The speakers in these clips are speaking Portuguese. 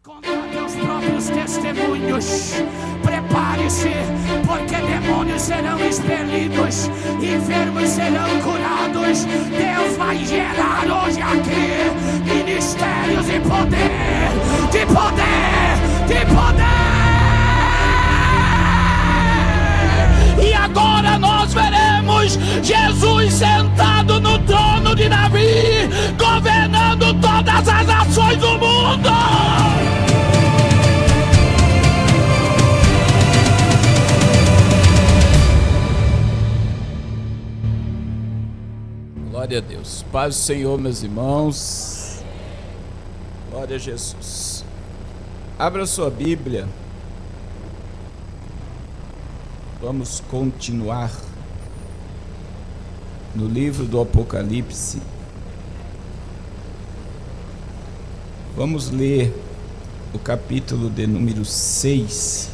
contra teus próprios testemunhos. Prepare-se, porque demônios serão expelidos, enfermos serão curados. Deus vai gerar hoje aqui ministérios de poder, de poder, de poder. E agora nós veremos Jesus sentado no trono de Davi, governando todas as nações do mundo. Glória a Deus. Paz do Senhor, meus irmãos. Glória a Jesus. Abra sua Bíblia. Vamos continuar no livro do Apocalipse. Vamos ler o capítulo de número 6.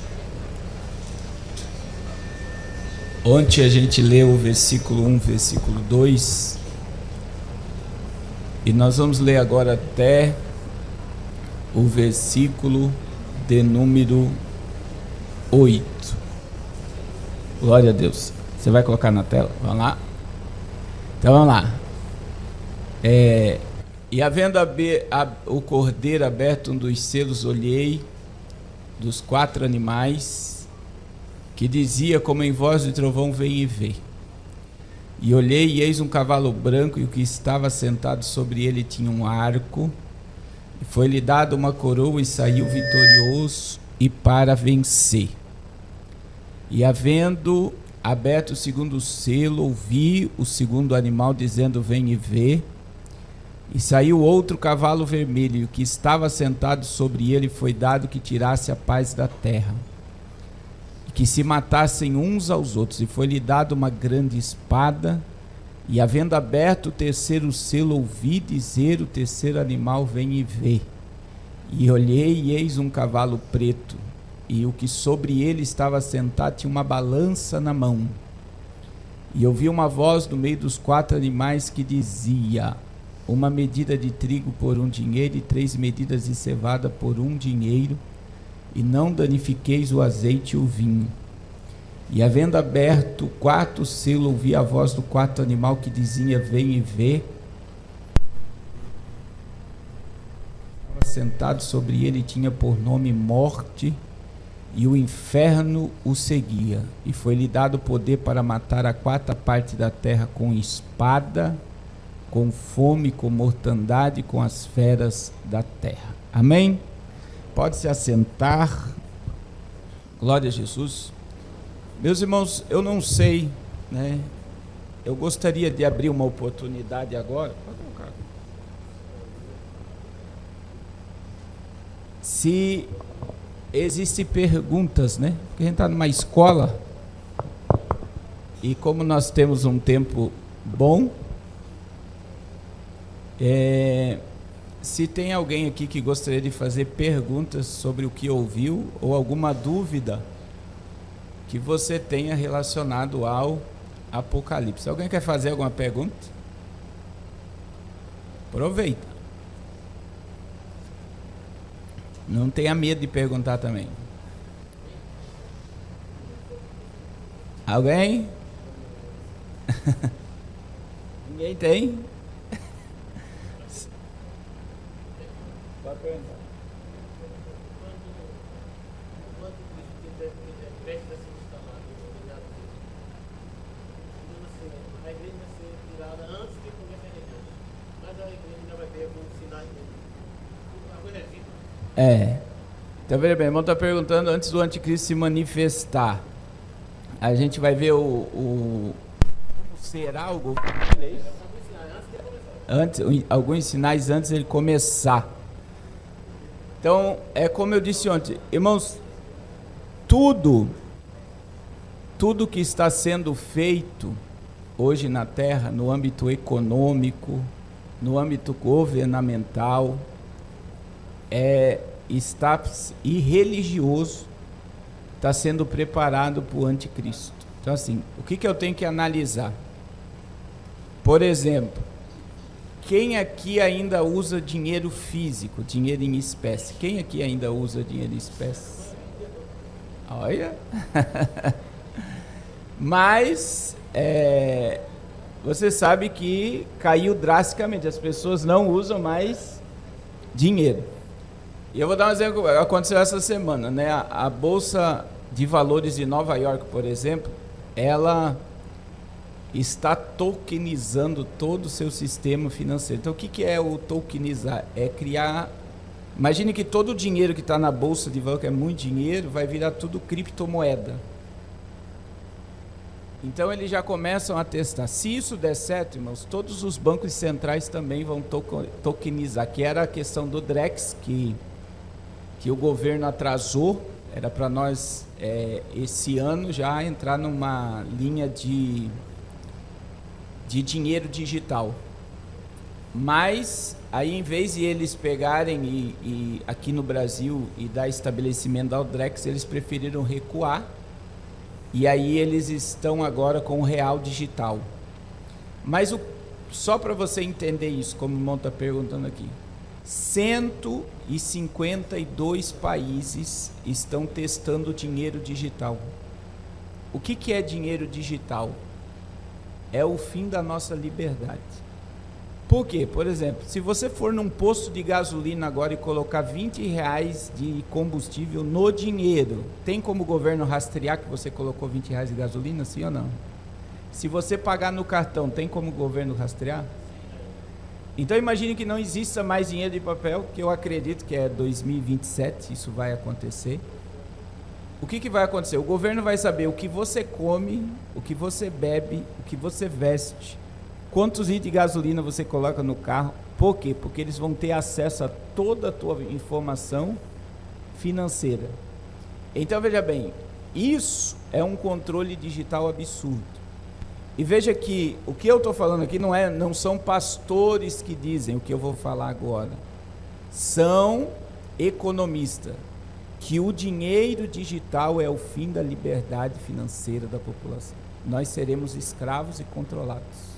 Ontem a gente leu o versículo 1, versículo 2. E nós vamos ler agora até o versículo de número 8. Glória a Deus. Você vai colocar na tela? Vamos lá. Então vamos lá. E havendo o cordeiro aberto um dos selos, olhei dos 4 animais, que dizia como em voz de trovão: vem e vê. E olhei, e eis um cavalo branco, e o que estava sentado sobre ele tinha um arco, e foi-lhe dado uma coroa, e saiu vitorioso e para vencer. E havendo aberto o segundo selo, ouvi o segundo animal dizendo: vem e vê. E saiu outro cavalo vermelho, e o que estava sentado sobre ele foi dado que tirasse a paz da terra, e que se matassem uns aos outros. E foi-lhe dado uma grande espada. E havendo aberto o terceiro selo, ouvi dizer o terceiro animal: vem e vê. E olhei, e eis um cavalo preto, e o que sobre ele estava sentado tinha uma balança na mão. E ouvi uma voz do meio dos 4 animais que dizia: uma medida de trigo por 1 dinheiro, e 3 medidas de cevada por 1 dinheiro, e não danifiqueis o azeite e o vinho. E havendo aberto o 4º selo, ouvi a voz do 4º animal que dizia: vem e vê. Estava sentado sobre ele, tinha por nome Morte, e o inferno o seguia. E foi-lhe dado poder para matar a 4ª parte da terra com espada, com fome, com mortandade, com as feras da terra. Amém? Pode se assentar. Glória a Jesus. Meus irmãos, eu não sei, né? Eu gostaria de abrir uma oportunidade agora. Pode colocar. Se existem perguntas, né? Porque a gente está numa escola, e como nós temos um tempo bom, se tem alguém aqui que gostaria de fazer perguntas sobre o que ouviu, ou alguma dúvida que você tenha relacionado ao Apocalipse. Alguém quer fazer alguma pergunta? Aproveita. Não tenha medo de perguntar também. Alguém? Ninguém tem? Pode perguntar. A igreja vai ser tirada antes de começar a região, mas a igreja ainda vai ter alguns sinais dele. A coisa é simples. Então, veja bem, o irmão está perguntando: antes do anticristo se manifestar, a gente vai ver como será algo? Alguns sinais antes dele começar. Então, é como eu disse ontem, irmãos, tudo que está sendo feito hoje na terra, no âmbito econômico, no âmbito governamental, está e religioso, está sendo preparado para o anticristo. Então, assim, o que eu tenho que analisar? Por exemplo, Quem aqui ainda usa dinheiro físico, dinheiro em espécie? Quem aqui ainda usa dinheiro em espécie? Olha. Mas você sabe que caiu drasticamente, as pessoas não usam mais dinheiro. E eu vou dar um exemplo que aconteceu essa semana, né? A Bolsa de Valores de Nova York, por exemplo, ela está tokenizando todo o seu sistema financeiro. Então, o que é o tokenizar? É criar... Imagine que todo o dinheiro que está na Bolsa de Valores, que é muito dinheiro, vai virar tudo criptomoeda. Então, eles já começam a testar. Se isso der certo, irmãos, todos os bancos centrais também vão tokenizar, que era a questão do Drex, que o governo atrasou. Era para nós, esse ano, já entrar numa linha de dinheiro digital. Mas aí, em vez de eles pegarem e aqui no Brasil e dar estabelecimento ao Drex, eles preferiram recuar, e aí eles estão agora com o real digital. Mas só para você entender isso, como o irmão está perguntando aqui, 152 países estão testando dinheiro digital. O que é dinheiro digital? É o fim da nossa liberdade. Por quê? Por exemplo, se você for num posto de gasolina agora e colocar R$20 de combustível no dinheiro, tem como o governo rastrear que você colocou R$20 de gasolina, sim ou não? Se você pagar no cartão, tem como o governo rastrear? Então imagine que não exista mais dinheiro de papel, que eu acredito que é 2027, isso vai acontecer. O que vai acontecer? O governo vai saber o que você come, o que você bebe, o que você veste, quantos litros de gasolina você coloca no carro. Por quê? Porque eles vão ter acesso a toda a tua informação financeira. Então veja bem, isso é um controle digital absurdo. E veja que o que eu estou falando aqui não são pastores que dizem o que eu vou falar agora. São economistas. Que o dinheiro digital é o fim da liberdade financeira da população. Nós seremos escravos e controlados.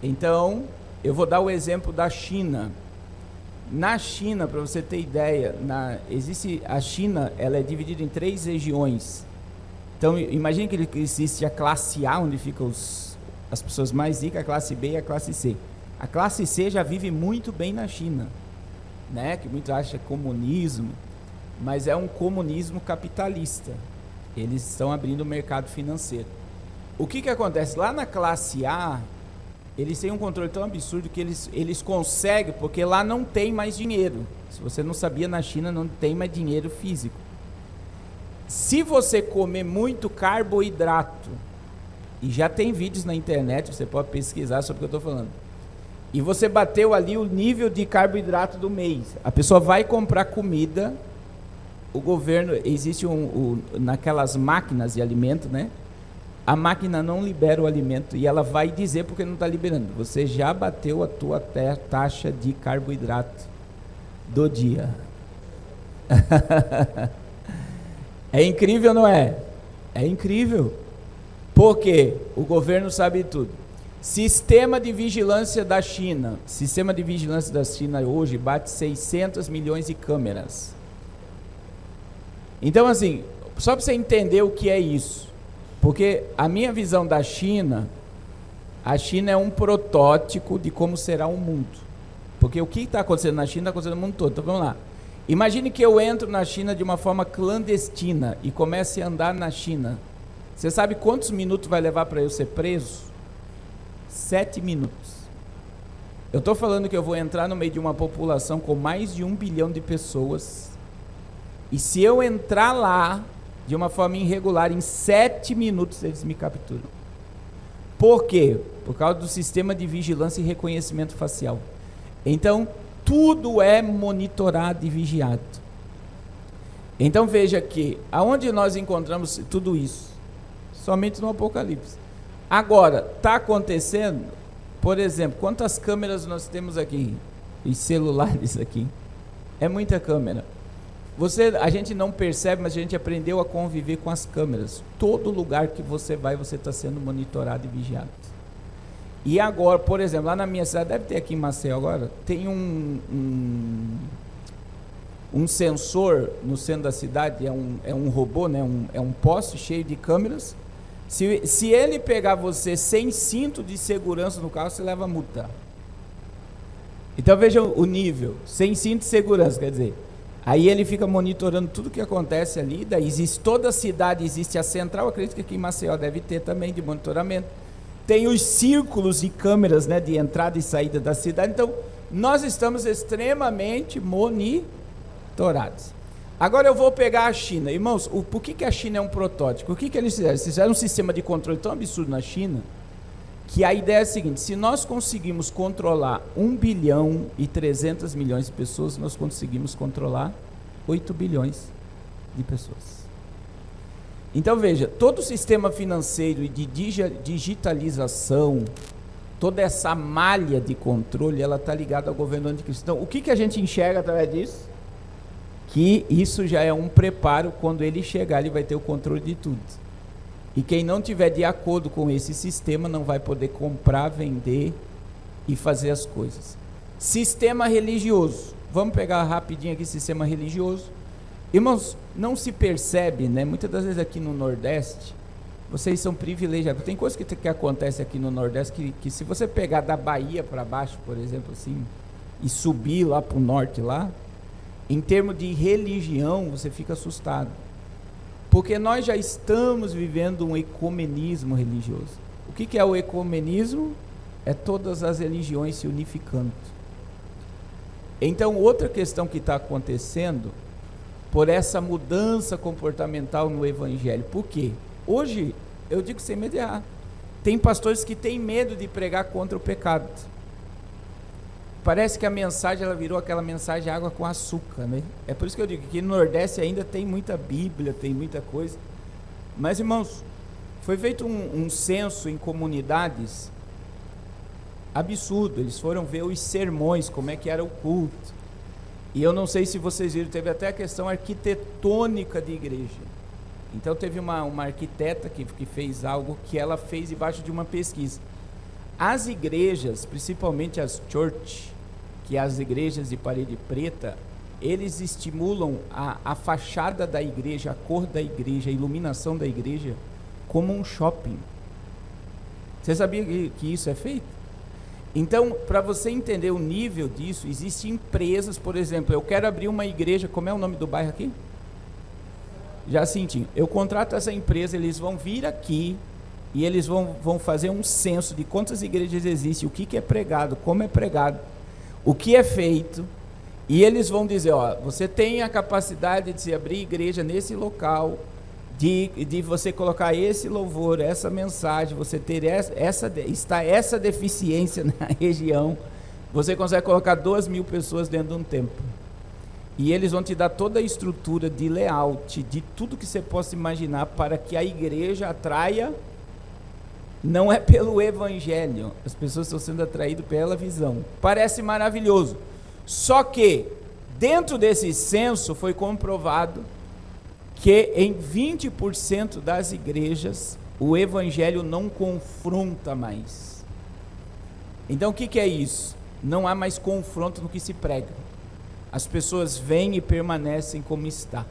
Então, eu vou dar o exemplo da China. Na China, para você ter ideia, a China ela é dividida em 3 regiões. Então, imagine que existe a classe A, onde ficam as pessoas mais ricas, a classe B e a classe C. A classe C já vive muito bem na China, né? Que muitos acham comunismo, mas é um comunismo capitalista. Eles estão abrindo o mercado financeiro. O que acontece? Lá na classe A, eles têm um controle tão absurdo que eles conseguem, porque lá não tem mais dinheiro. Se você não sabia, na China não tem mais dinheiro físico. Se você comer muito carboidrato, e já tem vídeos na internet, você pode pesquisar sobre o que eu estou falando, e você bateu ali o nível de carboidrato do mês, a pessoa vai comprar comida, o governo, existe naquelas máquinas de alimento, né? A máquina não libera o alimento e ela vai dizer porque não está liberando. Você já bateu a tua taxa de carboidrato do dia. É incrível, não é? É incrível. Por quê? O governo sabe tudo. Sistema de vigilância da China. Sistema de vigilância da China hoje bate 600 milhões de câmeras. Então, assim, só para você entender o que é isso. Porque a minha visão da China, a China é um protótipo de como será o mundo. Porque o que está acontecendo na China está acontecendo no mundo todo. Então vamos lá. Imagine que eu entro na China de uma forma clandestina e comece a andar na China. Você sabe quantos minutos vai levar para eu ser preso? 7 minutos. Eu estou falando que eu vou entrar no meio de uma população com mais de 1 bilhão de pessoas. E se eu entrar lá de uma forma irregular, em 7 minutos eles me capturam. Por quê? Por causa do sistema de vigilância e reconhecimento facial. Então, tudo é monitorado e vigiado. Então veja que, aonde nós encontramos tudo isso? Somente no Apocalipse. Agora, está acontecendo, por exemplo, quantas câmeras nós temos aqui? E celulares aqui? É muita câmera. A gente não percebe, mas a gente aprendeu a conviver com as câmeras. Todo lugar que você vai, você está sendo monitorado e vigiado. E agora, por exemplo, lá na minha cidade, deve ter aqui em Maceió agora, tem um sensor no centro da cidade, é um robô, né? É um poste cheio de câmeras. Se ele pegar você sem cinto de segurança no carro, você leva multa. Então veja o nível, sem cinto de segurança, quer dizer, aí ele fica monitorando tudo que acontece ali, daí existe toda a cidade, existe a central, acredito que aqui em Maceió deve ter também de monitoramento. Tem os círculos de câmeras, né, de entrada e saída da cidade. Então, nós estamos extremamente monitorados. Agora eu vou pegar a China. Irmãos, por que a China é um protótipo? O que eles fizeram? Eles fizeram um sistema de controle tão absurdo na China, que a ideia é a seguinte: se nós conseguimos controlar 1 bilhão e 300 milhões de pessoas, nós conseguimos controlar 8 bilhões de pessoas. Então veja, todo o sistema financeiro e de digitalização, toda essa malha de controle, ela está ligada ao governo anticristo. Então, o que a gente enxerga através disso? Que isso já é um preparo, quando ele chegar, ele vai ter o controle de tudo. E quem não tiver de acordo com esse sistema não vai poder comprar, vender e fazer as coisas. Sistema religioso. Vamos pegar rapidinho aqui sistema religioso. Irmãos, não se percebe, né? Muitas das vezes aqui no Nordeste, vocês são privilegiados. Tem coisas que acontecem aqui no Nordeste que se você pegar da Bahia para baixo, por exemplo, assim, e subir lá para o norte lá, em termos de religião, você fica assustado. Porque nós já estamos vivendo um ecumenismo religioso. O que é o ecumenismo? É todas as religiões se unificando. Então, outra questão que está acontecendo, por essa mudança comportamental no evangelho. Por quê? Hoje, eu digo sem medo de errar, tem pastores que têm medo de pregar contra o pecado. Parece que a mensagem, ela virou aquela mensagem água com açúcar, né? É por isso que eu digo que no Nordeste ainda tem muita Bíblia, tem muita coisa. Mas, irmãos, foi feito um censo em comunidades absurdo. Eles foram ver os sermões, como é que era o culto. E eu não sei se vocês viram, teve até a questão arquitetônica de igreja. Então teve uma arquiteta que fez algo que ela fez debaixo de uma pesquisa. As igrejas, principalmente as church, que é as igrejas de parede preta, eles estimulam a fachada da igreja, a cor da igreja, a iluminação da igreja, como um shopping. Você sabia que isso é feito? Então, para você entender o nível disso, existem empresas, por exemplo, eu quero abrir uma igreja, como é o nome do bairro aqui? Jacintinho. Eu contrato essa empresa, eles vão vir aqui e eles vão fazer um censo de quantas igrejas existem, o que é pregado, como é pregado, o que é feito, e eles vão dizer, ó, você tem a capacidade de se abrir igreja nesse local, de você colocar esse louvor, essa mensagem, você ter essa deficiência na região, você consegue colocar 2.000 pessoas dentro de um templo. E eles vão te dar toda a estrutura de layout, de tudo que você possa imaginar, para que a igreja atraia, não é pelo evangelho, as pessoas estão sendo atraídas pela visão. Parece maravilhoso. Só que, dentro desse censo, foi comprovado que em 20% das igrejas o evangelho não confronta mais. Então o que é isso? Não há mais confronto no que se prega. As pessoas vêm e permanecem como está.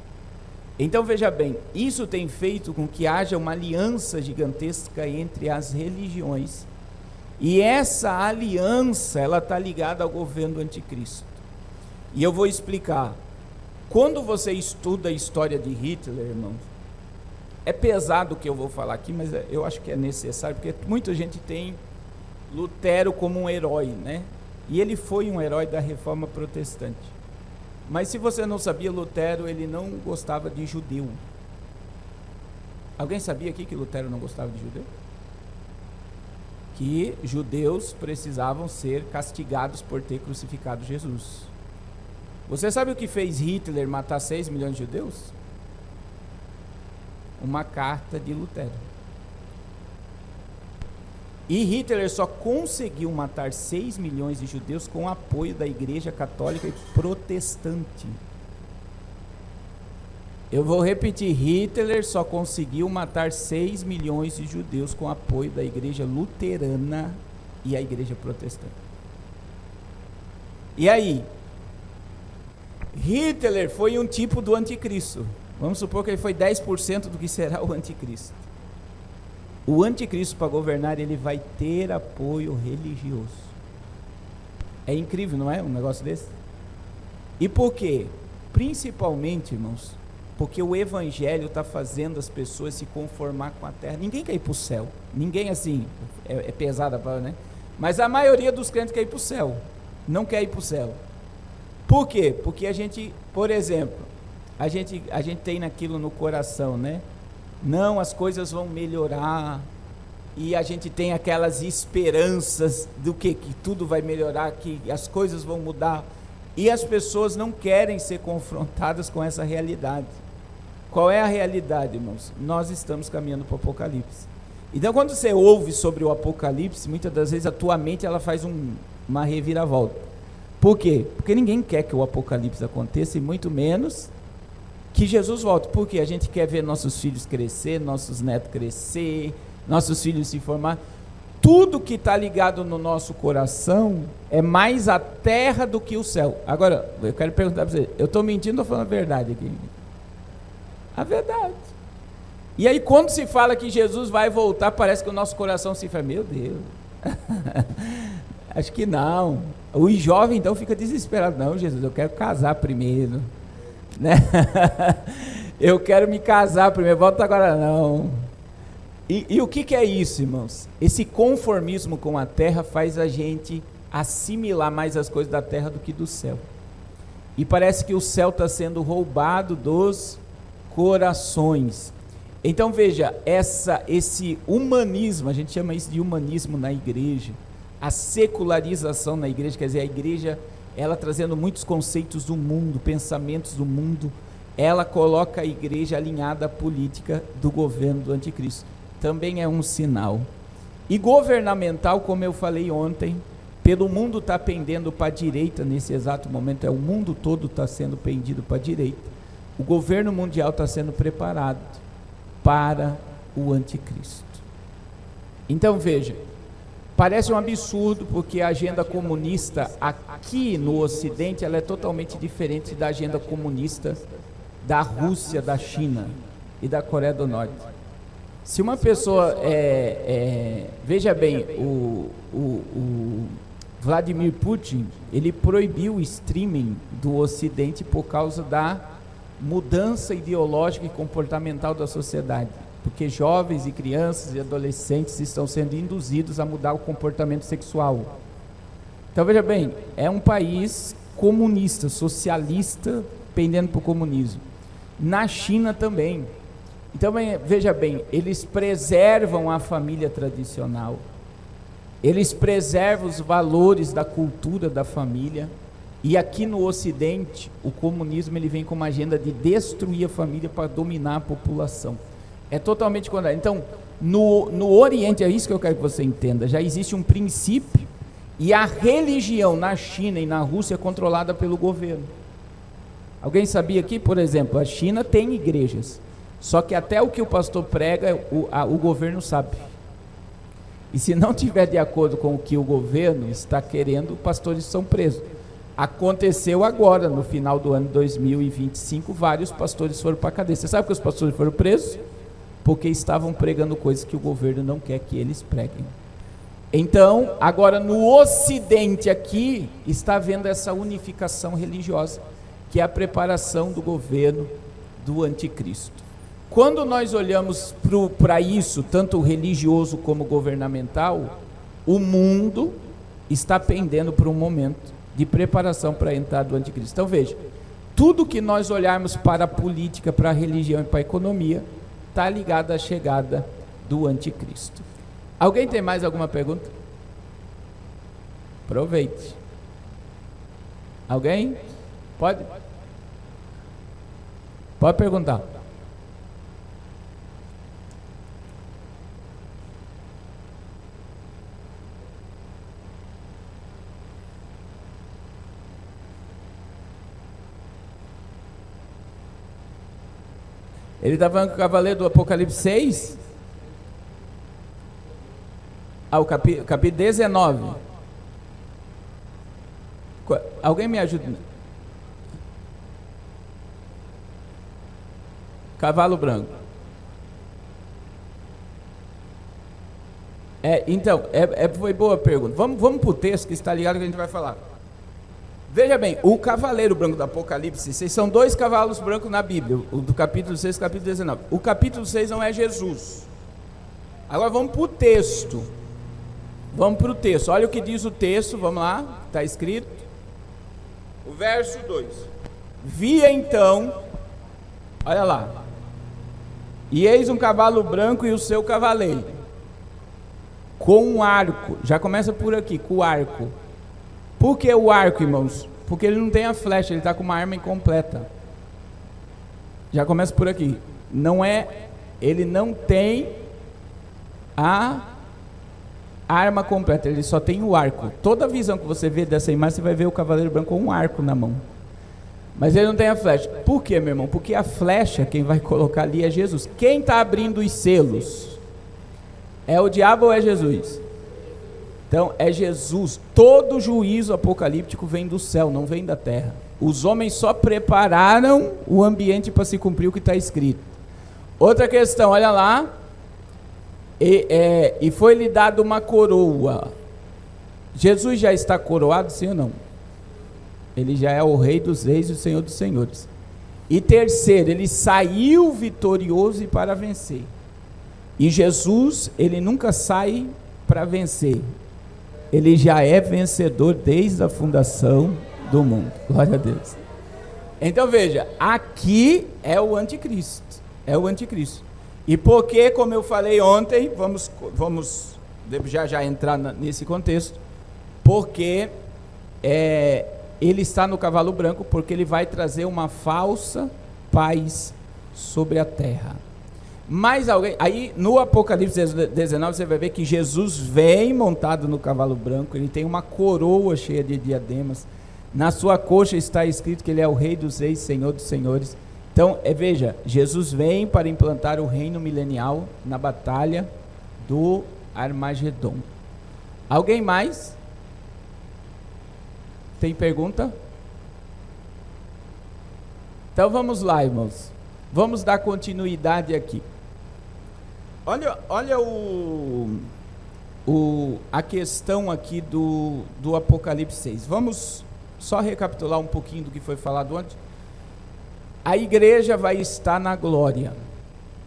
Então veja bem, isso tem feito com que haja uma aliança gigantesca entre as religiões. E essa aliança, ela está ligada ao governo do anticristo. E eu vou explicar. Quando você estuda a história de Hitler, irmãos, é pesado o que eu vou falar aqui, mas eu acho que é necessário, porque muita gente tem Lutero como um herói, né? E ele foi um herói da Reforma Protestante. Mas se você não sabia, Lutero, ele não gostava de judeu. Alguém sabia aqui que Lutero não gostava de judeu? Que judeus precisavam ser castigados por ter crucificado Jesus. Você sabe o que fez Hitler matar 6 milhões de judeus? Uma carta de Lutero. E Hitler só conseguiu matar 6 milhões de judeus com o apoio da Igreja Católica e Protestante. Eu vou repetir, Hitler só conseguiu matar 6 milhões de judeus com o apoio da Igreja Luterana e a igreja protestante. E aí? Hitler foi um tipo do anticristo. Vamos supor que ele foi 10% do que será o anticristo. O anticristo, para governar, ele vai ter apoio religioso. É incrível, não é? Um negócio desse. E por quê? Principalmente, irmãos, porque o evangelho está fazendo as pessoas se conformar com a terra. Ninguém quer ir para o céu. Ninguém assim, é pesada a palavra, né? Mas a maioria dos crentes quer ir para o céu. Não quer ir para o céu. Por quê? Porque a gente, por exemplo, a gente tem naquilo no coração, né? Não, as coisas vão melhorar. E a gente tem aquelas esperanças do que tudo vai melhorar, que as coisas vão mudar. E as pessoas não querem ser confrontadas com essa realidade. Qual é a realidade, irmãos? Nós estamos caminhando para o Apocalipse. Então, quando você ouve sobre o Apocalipse, muitas das vezes a tua mente ela faz uma reviravolta. Por quê? Porque ninguém quer que o Apocalipse aconteça, e muito menos que Jesus volte. Por quê? A gente quer ver nossos filhos crescer, nossos netos crescer, nossos filhos se formar. Tudo que está ligado no nosso coração é mais a terra do que o céu. Agora, eu quero perguntar para você, eu estou mentindo ou falando a verdade aqui? A verdade. E aí quando se fala que Jesus vai voltar, parece que o nosso coração se fala, meu Deus, acho que não. O jovem então fica desesperado, não, Jesus, eu quero casar primeiro, né? Eu quero me casar primeiro, volta agora não. E o que é isso, irmãos? Esse conformismo com a terra faz a gente assimilar mais as coisas da terra do que do céu. E parece que o céu está sendo roubado dos corações. Então veja, esse humanismo, a gente chama isso de humanismo na igreja, a secularização na igreja, quer dizer, a igreja, ela trazendo muitos conceitos do mundo, pensamentos do mundo, ela coloca a igreja alinhada à política do governo do anticristo. Também é um sinal. E governamental, como eu falei ontem, pelo mundo está pendendo para a direita nesse exato momento, o mundo todo está sendo pendido para a direita. O governo mundial está sendo preparado para o anticristo. Então veja, parece um absurdo porque a agenda comunista aqui no Ocidente ela é totalmente diferente da agenda comunista da Rússia, da China e da Coreia do Norte. Se uma pessoa, veja bem, o Vladimir Putin, ele proibiu o streaming do Ocidente por causa da mudança ideológica e comportamental da sociedade, porque jovens e crianças e adolescentes estão sendo induzidos a mudar o comportamento sexual. Então veja bem, é um país comunista, socialista, pendendo para o comunismo. Na China também. Então veja bem, eles preservam a família tradicional, eles preservam os valores da cultura da família, e aqui no Ocidente, o comunismo ele vem com uma agenda de destruir a família para dominar a população. É totalmente contrário. Então, no Oriente, é isso que eu quero que você entenda, já existe um princípio, e a religião na China e na Rússia é controlada pelo governo. Alguém sabia que, por exemplo, a China tem igrejas, só que até o que o pastor prega, o governo sabe. E se não tiver de acordo com o que o governo está querendo, pastores são presos. Aconteceu agora, no final do ano 2025, vários pastores foram para a cadeia. Você sabe que os pastores foram presos? Porque estavam pregando coisas que o governo não quer que eles preguem. Então, agora no Ocidente aqui, está havendo essa unificação religiosa, que é a preparação do governo do anticristo. Quando nós olhamos para isso, tanto religioso como governamental, o mundo está pendendo para um momento de preparação para a entrada do anticristo. Então veja, tudo que nós olharmos para a política, para a religião e para a economia, está ligado à chegada do anticristo. Alguém tem mais alguma pergunta? Aproveite. Alguém? Pode? Pode perguntar. Ele está falando com o cavaleiro do Apocalipse 6? o capítulo 19. Alguém me ajuda? Cavalo branco. Então, foi boa a pergunta. Vamos para o texto que está ligado que a gente vai falar. Veja bem, o cavaleiro branco do Apocalipse, são 2 cavalos brancos na Bíblia, o do capítulo 6 e o capítulo 19. O capítulo 6 não é Jesus. Agora vamos para o texto. Olha o que diz o texto, vamos lá, está escrito. O verso 2. Via então, olha lá. E eis um cavalo branco e o seu cavaleiro, com um arco. Já começa por aqui, com o arco. Por que o arco, irmãos? Porque ele não tem a flecha, ele está com uma arma incompleta. Já começa por aqui. Ele não tem a arma completa, ele só tem o arco. Toda visão que você vê dessa imagem, você vai ver o cavaleiro branco com um arco na mão. Mas ele não tem a flecha. Por quê, meu irmão? Porque a flecha, quem vai colocar ali é Jesus. Quem está abrindo os selos? É o diabo ou é Jesus? Então, é Jesus. Todo juízo apocalíptico vem do céu, não vem da terra. Os homens só prepararam o ambiente para se cumprir o que está escrito. Outra questão, olha lá. E foi-lhe dado uma coroa. Jesus já está coroado, sim ou não? Ele já é o Rei dos Reis e o Senhor dos Senhores. E terceiro, ele saiu vitorioso e para vencer. E Jesus, ele nunca sai para vencer. Ele já é vencedor desde a fundação do mundo. Glória a Deus. Então veja, aqui é o anticristo. É o anticristo. E porque, como eu falei ontem, vamos já entrar nesse contexto, porque ele está no cavalo branco, porque ele vai trazer uma falsa paz sobre a terra. Mas alguém, aí no Apocalipse 19 você vai ver que Jesus vem montado no cavalo branco, ele tem uma coroa cheia de diademas, na sua coxa está escrito que ele é o Rei dos Reis, Senhor dos Senhores. Então, veja, Jesus vem para implantar o reino milenial na batalha do Armagedon. Alguém mais? Tem pergunta? Então vamos lá, irmãos. Vamos dar continuidade aqui. Olha a questão aqui do Apocalipse 6. Vamos só recapitular um pouquinho do que foi falado antes. A igreja vai estar na glória,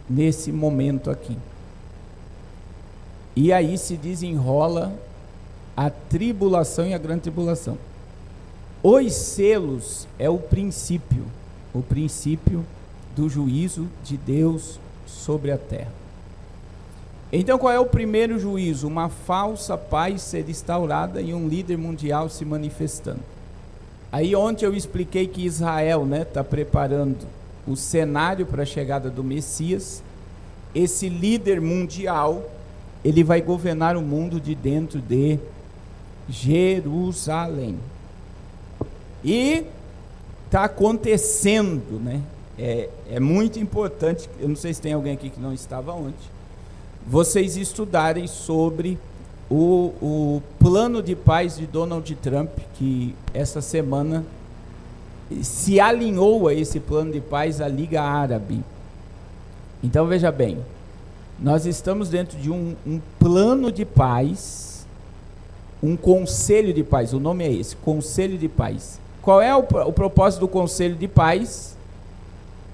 nesse momento aqui. E aí se desenrola a tribulação e a grande tribulação. Os selos é o princípio do juízo de Deus sobre a terra. Então qual é o primeiro juízo? Uma falsa paz ser instaurada e um líder mundial se manifestando. Aí ontem eu expliquei que Israel está preparando o cenário para a chegada do Messias. Esse líder mundial, ele vai governar o mundo de dentro de Jerusalém. E está acontecendo, é muito importante, eu não sei se tem alguém aqui que não estava ontem, vocês estudarem sobre o plano de paz de Donald Trump, que essa semana se alinhou a esse plano de paz a Liga Árabe. Então veja bem, nós estamos dentro de um plano de paz, um conselho de paz, o nome é esse, conselho de paz. Qual é o propósito do conselho de paz?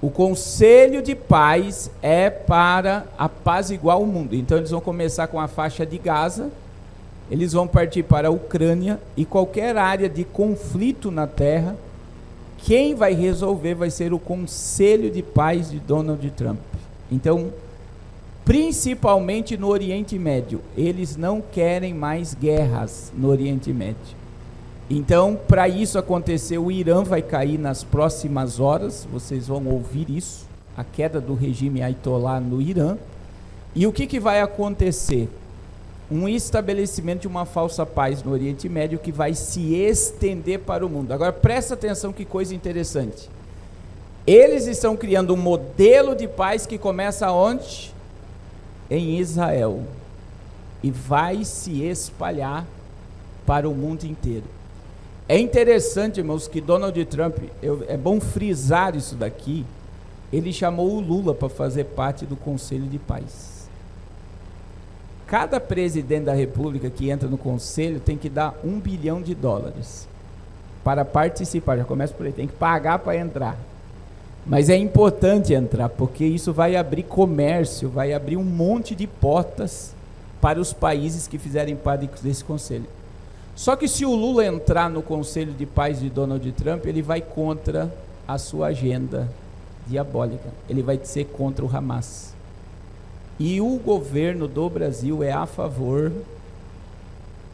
O conselho de paz é para apaziguar o mundo. Então eles vão começar com a faixa de Gaza, eles vão partir para a Ucrânia e qualquer área de conflito na terra, quem vai resolver vai ser o conselho de paz de Donald Trump. Então, principalmente no Oriente Médio, eles não querem mais guerras no Oriente Médio. Então, para isso acontecer, o Irã vai cair nas próximas horas, vocês vão ouvir isso, a queda do regime Ayatollah no Irã. E o que vai acontecer? Um estabelecimento de uma falsa paz no Oriente Médio que vai se estender para o mundo. Agora, presta atenção que coisa interessante. Eles estão criando um modelo de paz que começa onde? Em Israel. e vai se espalhar para o mundo inteiro. É interessante, irmãos, que Donald Trump, é bom frisar isso daqui, ele chamou o Lula para fazer parte do Conselho de Paz. Cada presidente da República que entra no Conselho tem que dar $1 bilhão para participar, já começa por aí, tem que pagar para entrar. Mas é importante entrar, porque isso vai abrir comércio, vai abrir um monte de portas para os países que fizerem parte desse conselho. Só que se o Lula entrar no Conselho de Paz de Donald Trump, ele vai contra a sua agenda diabólica, ele vai ser contra o Hamas. E o governo do Brasil é a favor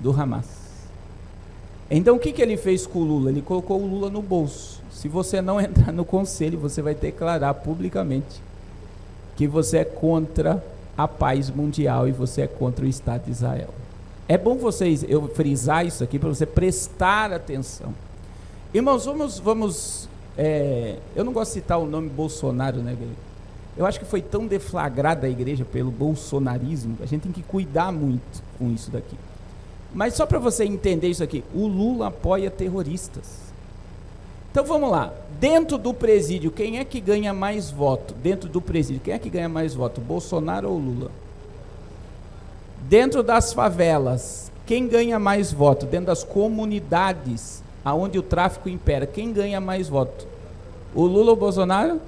do Hamas. Então o que ele fez com o Lula? Ele colocou o Lula no bolso. Se você não entrar no conselho, você vai declarar publicamente que você é contra a paz mundial e você é contra o Estado de Israel. É bom eu frisar isso aqui para você prestar atenção. Irmãos, eu não gosto de citar o nome Bolsonaro, né, igreja? Eu acho que foi tão deflagrada a igreja pelo bolsonarismo, a gente tem que cuidar muito com isso daqui. Mas só para você entender isso aqui, o Lula apoia terroristas. Então vamos lá, dentro do presídio, quem é que ganha mais voto? Dentro do presídio, quem é que ganha mais voto? Bolsonaro ou Lula? Dentro das favelas, quem ganha mais voto? Dentro das comunidades, aonde o tráfico impera, quem ganha mais voto? O Lula ou o Bolsonaro?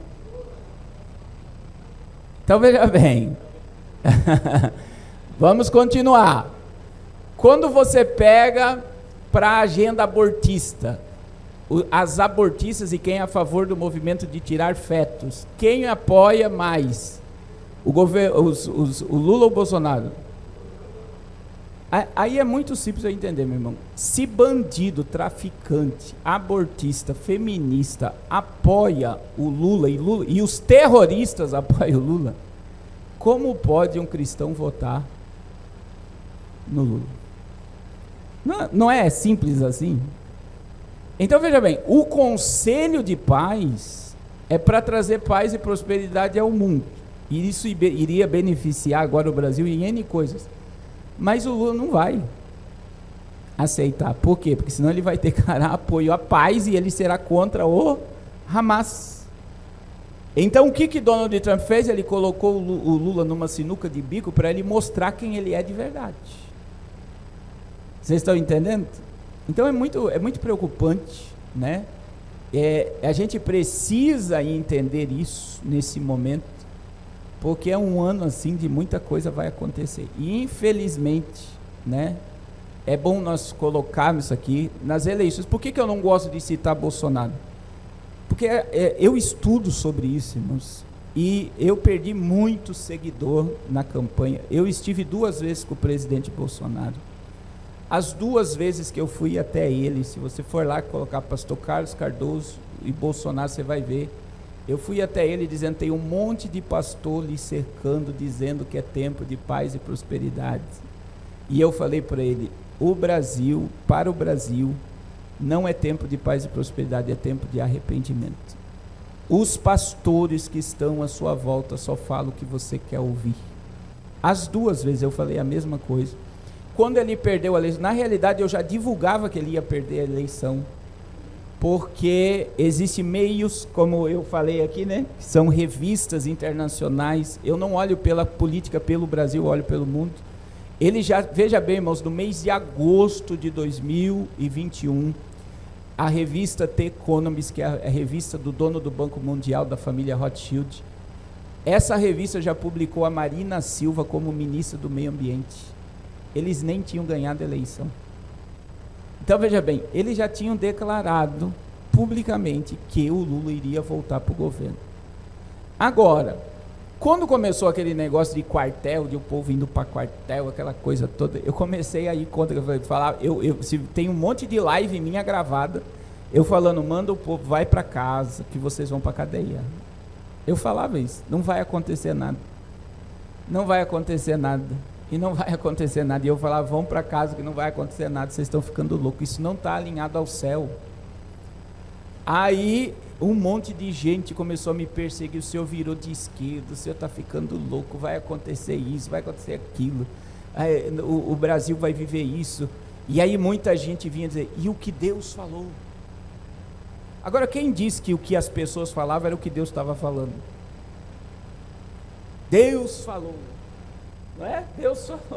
Então veja bem, vamos continuar. Quando você pega para a agenda abortista, as abortistas e quem é a favor do movimento de tirar fetos, quem apoia mais? O Lula ou o Bolsonaro? Aí é muito simples eu entender, meu irmão. Se bandido, traficante, abortista, feminista apoia o Lula e os terroristas apoiam o Lula, como pode um cristão votar no Lula? Não é simples assim? Então veja bem, o Conselho de Paz é para trazer paz e prosperidade ao mundo. E isso iria beneficiar agora o Brasil em N coisas. Mas o Lula não vai aceitar. Por quê? Porque senão ele vai declarar apoio à paz e ele será contra o Hamas. Então o que Donald Trump fez? Ele colocou o Lula numa sinuca de bico para ele mostrar quem ele é de verdade. Vocês estão entendendo? Então é muito preocupante, né? A gente precisa entender isso nesse momento, porque é um ano assim de muita coisa vai acontecer. E infelizmente, né? É bom nós colocarmos isso aqui nas eleições. Por que eu não gosto de citar Bolsonaro? Porque eu estudo sobre isso, irmãos, e eu perdi muito seguidor na campanha. Eu estive 2 vezes com o presidente Bolsonaro. As 2 vezes que eu fui até ele, se você for lá colocar pastor Carlos Cardoso e Bolsonaro, você vai ver. Eu fui até ele dizendo, tem um monte de pastor lhe cercando, dizendo que é tempo de paz e prosperidade. E eu falei para ele, para o Brasil, não é tempo de paz e prosperidade, é tempo de arrependimento. Os pastores que estão à sua volta só falam o que você quer ouvir. As 2 vezes eu falei a mesma coisa. Quando ele perdeu a eleição, na realidade eu já divulgava que ele ia perder a eleição, porque existem meios, como eu falei aqui, né, que são revistas internacionais. Eu não olho pela política pelo Brasil, eu olho pelo mundo. Ele já, veja bem, irmãos, no mês de agosto de 2021, a revista The Economist, que é a revista do dono do Banco Mundial, da família Rothschild, essa revista já publicou a Marina Silva como ministra do Meio Ambiente. Eles nem tinham ganhado a eleição. Então veja bem, eles já tinham declarado publicamente que o Lula iria voltar para o governo. Agora, quando começou aquele negócio de quartel, de o povo indo para quartel, aquela coisa toda, eu comecei a ir contra, se tem um monte de live minha gravada, eu falando, manda o povo, vai para casa, que vocês vão para a cadeia. Eu falava isso, não vai acontecer nada. Não vai acontecer nada. E não vai acontecer nada. E eu falava, vão para casa que não vai acontecer nada, vocês estão ficando loucos. Isso não está alinhado ao céu. Aí um monte de gente começou a me perseguir. O senhor virou de esquerda, o senhor está ficando louco, vai acontecer isso, vai acontecer aquilo. o Brasil vai viver isso. E aí muita gente vinha dizer, e o que Deus falou? Agora, quem disse que o que as pessoas falavam era o que Deus estava falando? Deus falou. Não é?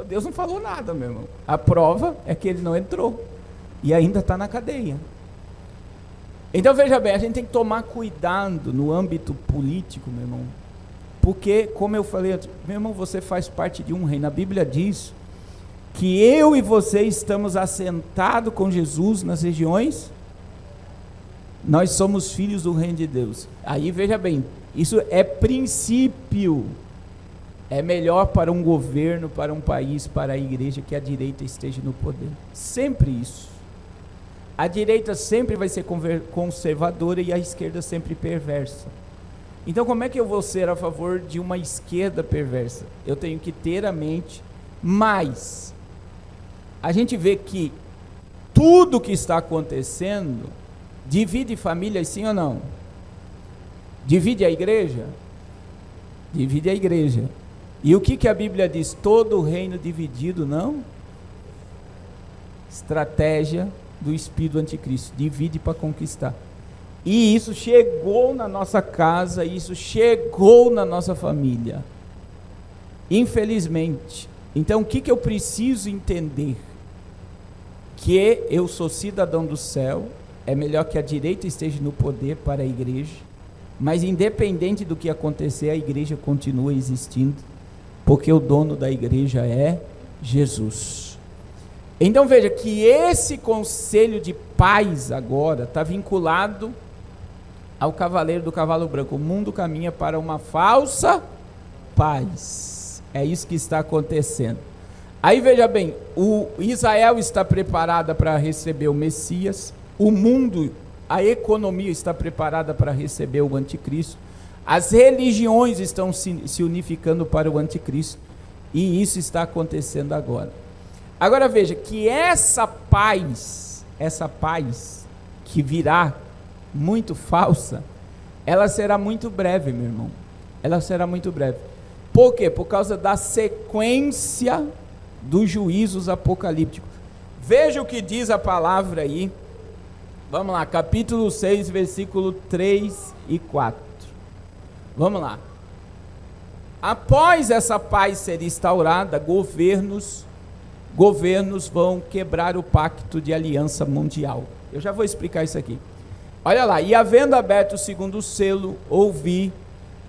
Deus não falou nada, meu irmão. A prova é que ele não entrou. E ainda está na cadeia. Então, veja bem, a gente tem que tomar cuidado no âmbito político, meu irmão. Porque, como eu falei antes, meu irmão, você faz parte de um reino. A Bíblia diz que eu e você estamos assentados com Jesus nas regiões. Nós somos filhos do reino de Deus. Aí, veja bem, isso é princípio. É melhor para um governo, para um país, para a igreja, que a direita esteja no poder. Sempre isso. A direita sempre vai ser conservadora e a esquerda sempre perversa. Então, como é que eu vou ser a favor de uma esquerda perversa? Eu tenho que ter a mente, mas a gente vê que tudo que está acontecendo divide famílias, sim ou não? Divide a igreja? Divide a igreja. E o que a Bíblia diz? Todo reino dividido, não? Estratégia do espírito anticristo, divide para conquistar. E isso chegou na nossa casa, isso chegou na nossa família. Infelizmente. Então, o que eu preciso entender? Que eu sou cidadão do céu, é melhor que a direita esteja no poder para a igreja, mas independente do que acontecer, a igreja continua existindo, porque o dono da igreja é Jesus. Então veja que esse conselho de paz agora está vinculado ao cavaleiro do cavalo branco. O mundo caminha para uma falsa paz. É isso que está acontecendo. Aí veja bem, o Israel está preparada para receber o Messias, o mundo, a economia está preparada para receber o anticristo, as religiões estão se unificando para o anticristo, e isso está acontecendo agora. Agora veja que essa paz que virá muito falsa, ela será muito breve, meu irmão. Ela será muito breve. Por quê? Por causa da sequência dos juízos apocalípticos. Veja o que diz a palavra aí. Vamos lá, capítulo 6, versículo 3 e 4. Vamos lá. Após essa paz ser instaurada, governos vão quebrar o pacto de aliança mundial. Eu já vou explicar isso aqui. Olha lá, e havendo aberto o segundo selo, ouvi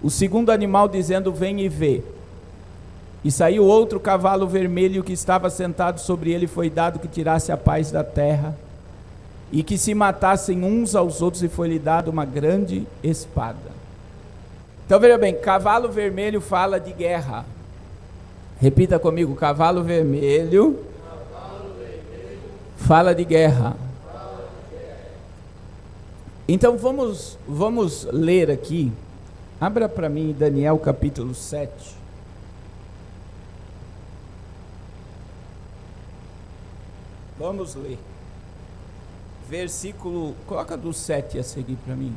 o segundo animal dizendo, vem e vê. E saiu outro cavalo vermelho que estava sentado sobre ele, foi dado que tirasse a paz da terra, e que se matassem uns aos outros, e foi-lhe dado uma grande espada. Então veja bem, cavalo vermelho fala de guerra. Repita comigo, cavalo vermelho fala de guerra. Então vamos ler aqui. Abra para mim Daniel capítulo 7. Vamos ler. Versículo, coloca do 7 a seguir para mim.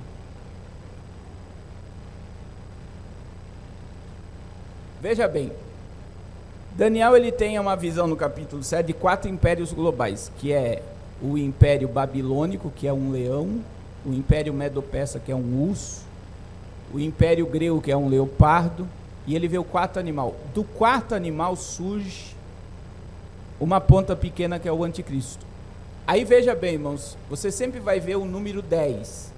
Veja bem, Daniel ele tem uma visão no capítulo 7 de 4 impérios globais, que é o império babilônico, que é um leão, o império medo-persa, que é um urso, o império grego, que é um leopardo, e ele vê o quarto animal. Do quarto animal surge uma ponta pequena, que é o anticristo. Aí veja bem, irmãos, você sempre vai ver o número 10.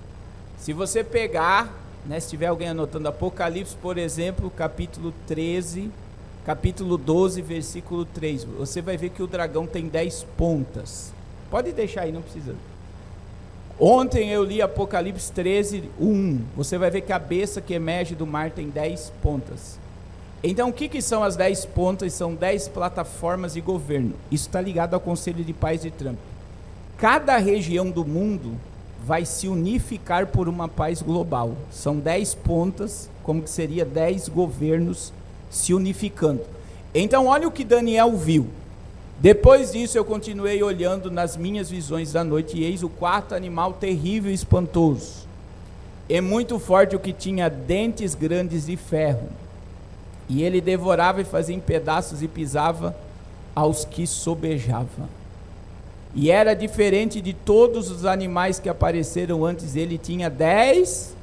Se você pegar, se tiver alguém anotando, Apocalipse, por exemplo, capítulo 13, capítulo 12, versículo 3, você vai ver que o dragão tem 10 pontas. Pode deixar aí, não precisa. Ontem eu li Apocalipse 13, 1. Você vai ver que a besta que emerge do mar tem 10 pontas. Então, o que são as 10 pontas? São 10 plataformas de governo. Isso está ligado ao Conselho de Paz de Trump. Cada região do mundo vai se unificar por uma paz global. São 10 pontas, como que seria 10 governos se unificando. Então, olha o que Daniel viu. Depois disso, eu continuei olhando nas minhas visões da noite, e eis o quarto animal terrível e espantoso, e muito forte, o que tinha dentes grandes de ferro. E ele devorava e fazia em pedaços e pisava aos que sobejava. E era diferente de todos os animais que apareceram antes dele, tinha 10,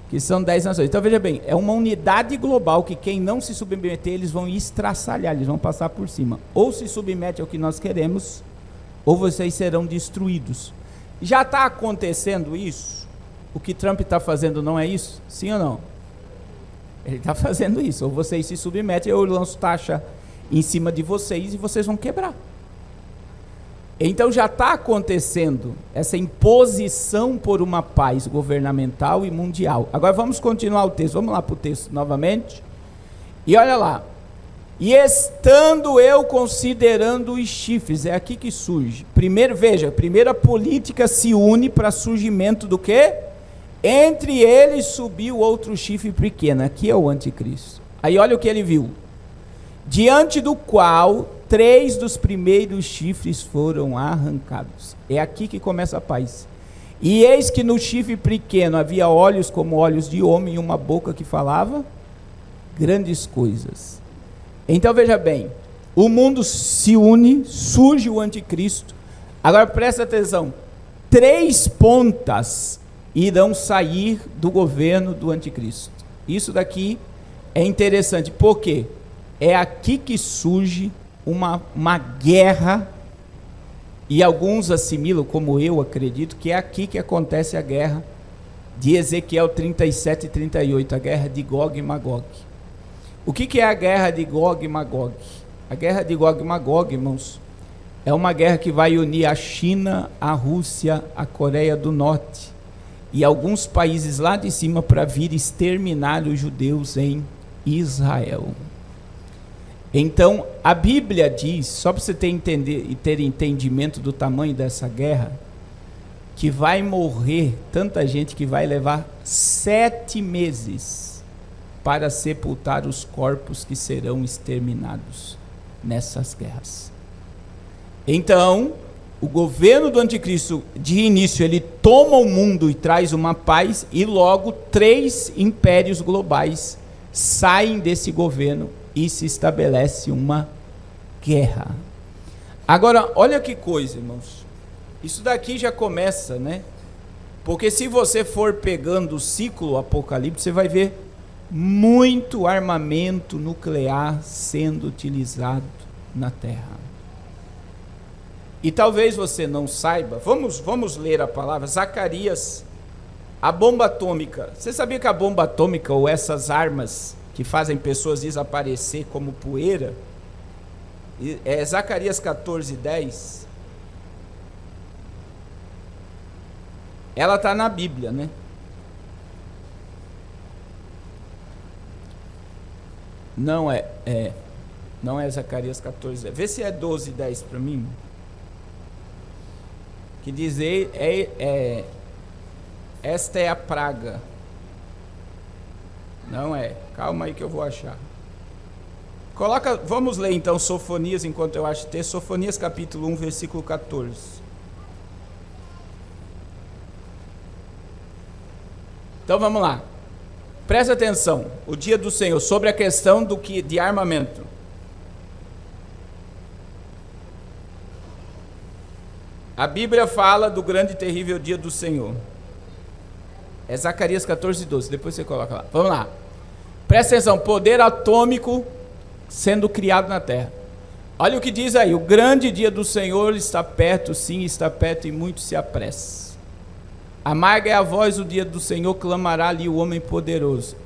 que são 10 nações. Então veja bem, é uma unidade global que quem não se submeter, eles vão estraçalhar, eles vão passar por cima. Ou se submete ao que nós queremos, ou vocês serão destruídos. Já está acontecendo isso? O que Trump está fazendo não é isso? Sim ou não? Ele está fazendo isso. Ou vocês se submetem, ou eu lanço taxa em cima de vocês e vocês vão quebrar. Então já está acontecendo essa imposição por uma paz governamental e mundial. Agora vamos continuar o texto. Vamos lá para o texto novamente. E olha lá. E estando eu considerando os chifres, é aqui que surge. Primeiro, veja, primeiro a política se une para surgimento do quê? Entre eles subiu outro chifre pequeno. Aqui é o anticristo. Aí olha o que ele viu. Diante do qual 3 dos primeiros chifres foram arrancados. É aqui que começa a paz. E eis que no chifre pequeno havia olhos como olhos de homem e uma boca que falava grandes coisas. Então veja bem, o mundo se une, surge o anticristo. Agora presta atenção, 3 pontas irão sair do governo do anticristo. Isso daqui é interessante, por quê? É aqui que surge uma guerra, e alguns assimilam, como eu acredito, que é aqui que acontece a guerra de Ezequiel 37 e 38, a guerra de Gog e Magog. O que é a guerra de Gog e Magog? A guerra de Gog e Magog, irmãos, é uma guerra que vai unir a China, a Rússia, a Coreia do Norte e alguns países lá de cima para vir exterminar os judeus em Israel. Então, a Bíblia diz, só para você ter entendimento do tamanho dessa guerra, que vai morrer tanta gente que vai levar 7 meses para sepultar os corpos que serão exterminados nessas guerras. Então, o governo do anticristo, de início, ele toma o mundo e traz uma paz, e logo 3 impérios globais saem desse governo e se estabelece uma guerra. Agora, olha que coisa, irmãos. Isso daqui já começa, né? Porque se você for pegando o ciclo apocalíptico, você vai ver muito armamento nuclear sendo utilizado na Terra. E talvez você não saiba, vamos ler a palavra, Zacarias, a bomba atômica. Você sabia que a bomba atômica, ou essas armas que fazem pessoas desaparecer como poeira, é Zacarias 14:10, ela está na Bíblia, né? Não é Zacarias 14:10. Vê se é 12:10 para mim. Que diz, esta é a praga. Não é. Calma aí que eu vou achar. Vamos ler então Sofonias, enquanto eu acho o texto. Sofonias capítulo 1, versículo 14. Então vamos lá. Presta atenção. O dia do Senhor, sobre a questão de armamento. A Bíblia fala do grande e terrível dia do Senhor. É Zacarias 14:12. Depois você coloca lá. Vamos lá. Presta atenção. Poder atômico sendo criado na terra. Olha o que diz aí. O grande dia do Senhor está perto, sim, está perto, e muito se apressa. Amarga é a voz do dia do Senhor, clamará ali o homem poderoso.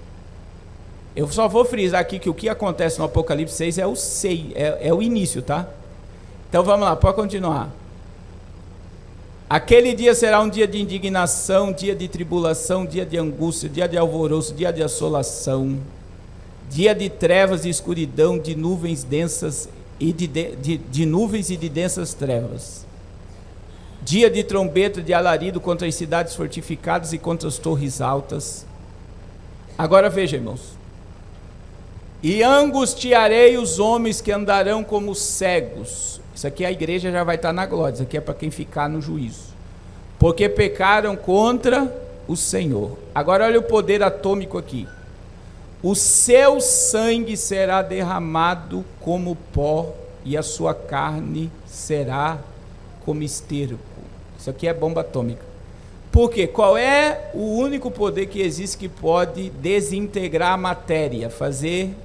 Eu só vou frisar aqui que o que acontece no Apocalipse 6 é o início, tá? Então vamos lá, pode continuar. Aquele dia será um dia de indignação, dia de tribulação, dia de angústia, dia de alvoroço, dia de assolação, dia de trevas e escuridão, de nuvens densas e de nuvens e de densas trevas. Dia de trombeta, de alarido contra as cidades fortificadas e contra as torres altas. Agora veja, irmãos. E angustiarei os homens que andarão como cegos. Isso aqui a igreja já vai estar na glória. Isso aqui é para quem ficar no juízo. Porque pecaram contra o Senhor. Agora olha o poder atômico aqui. O seu sangue será derramado como pó e a sua carne será como esterco. Isso aqui é bomba atômica. Por quê? Qual é o único poder que existe que pode desintegrar a matéria, fazer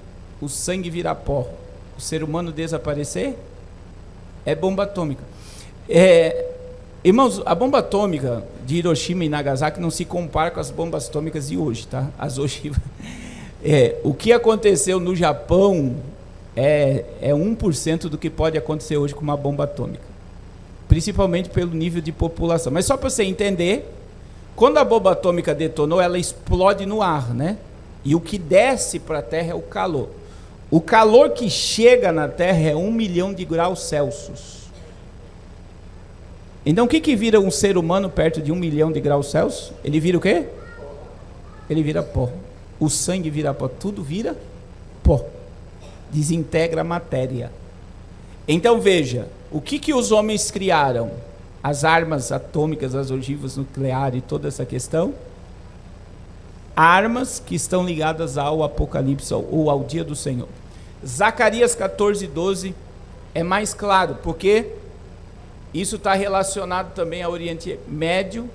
o sangue virar pó, o ser humano desaparecer? É bomba atômica. Irmãos, a bomba atômica de Hiroshima e Nagasaki não se compara com as bombas atômicas de hoje, tá? As ogivas. O que aconteceu no Japão é 1% do que pode acontecer hoje com uma bomba atômica, principalmente pelo nível de população. Mas só para você entender, quando a bomba atômica detonou, ela explode no ar, né? E o que desce para a Terra é o calor. O calor que chega na Terra é 1 milhão de graus Celsius. Então o que vira um ser humano perto de 1 milhão de graus Celsius? Ele vira o quê? Ele vira pó. O sangue vira pó, tudo vira pó. Desintegra a matéria. Então veja, o que os homens criaram? As armas atômicas, as ogivas nucleares e toda essa questão. Armas que estão ligadas ao Apocalipse ou ao dia do Senhor. Zacarias 14:12 é mais claro, porque isso está relacionado também ao Oriente Médio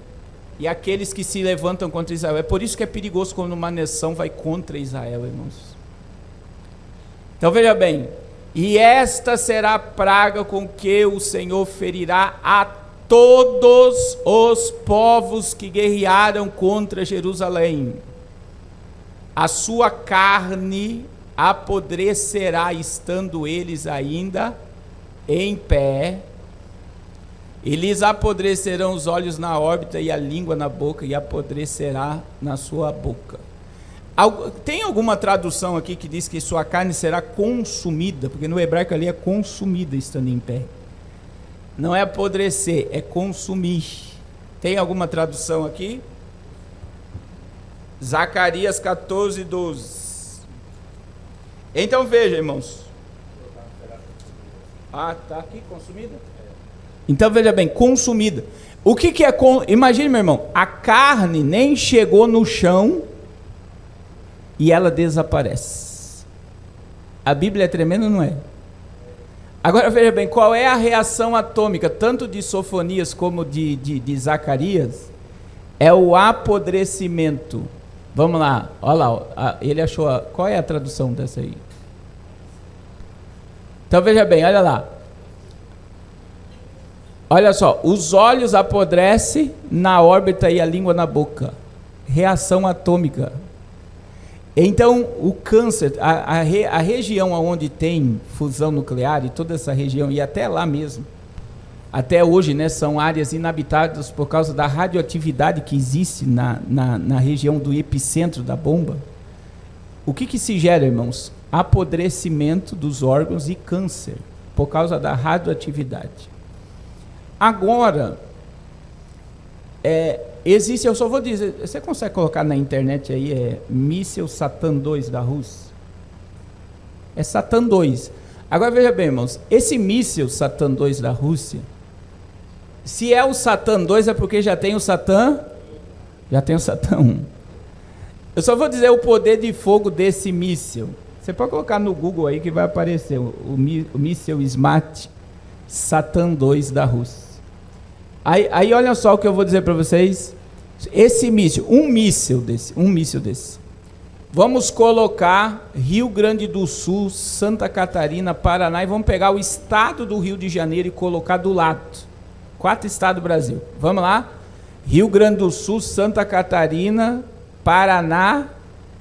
e aqueles que se levantam contra Israel. É por isso que é perigoso quando uma nação vai contra Israel, irmãos. Então veja bem, e esta será a praga com que o Senhor ferirá a todos os povos que guerrearam contra Jerusalém. A sua carne apodrecerá, estando eles ainda em pé, e lhes apodrecerão os olhos na órbita e a língua na boca, e apodrecerá na sua boca. Tem alguma tradução aqui que diz que sua carne será consumida? Porque no hebraico ali é consumida estando em pé. Não é apodrecer, é consumir. Tem alguma tradução aqui? Zacarias 14:12. Então veja, irmãos. Está aqui, consumida? Então veja bem, consumida. O que é imagine, meu irmão, a carne nem chegou no chão e ela desaparece. A Bíblia é tremenda, não é? Agora veja bem, qual é a reação atômica, tanto de Sofonias como de Zacarias? É o apodrecimento. Vamos lá, olha lá, ele achou, qual é a tradução dessa aí? Então veja bem, olha lá. Olha só, os olhos apodrecem na órbita e a língua na boca. Reação atômica. Então, o câncer, a região onde tem fusão nuclear, e toda essa região, e até lá mesmo, até hoje, né, são áreas inabitadas por causa da radioatividade que existe na região do epicentro da bomba. O que se gera, irmãos? Apodrecimento dos órgãos e câncer, por causa da radioatividade. Agora, existe, eu só vou dizer, você consegue colocar na internet aí, míssil Satan 2 da Rússia? É Satan 2. Agora veja bem, irmãos, esse míssil Satan 2 da Rússia, se é o Satan 2 é porque já tem o Satan 1. Eu só vou dizer o poder de fogo desse míssil. Você pode colocar no Google aí que vai aparecer o míssil Smart Satan 2 da Rússia. Aí olha só o que eu vou dizer para vocês. Esse míssil, um míssil desse. Vamos colocar Rio Grande do Sul, Santa Catarina, Paraná, e vamos pegar o estado do Rio de Janeiro e colocar do lado. 4 estados do Brasil. Vamos lá? Rio Grande do Sul, Santa Catarina, Paraná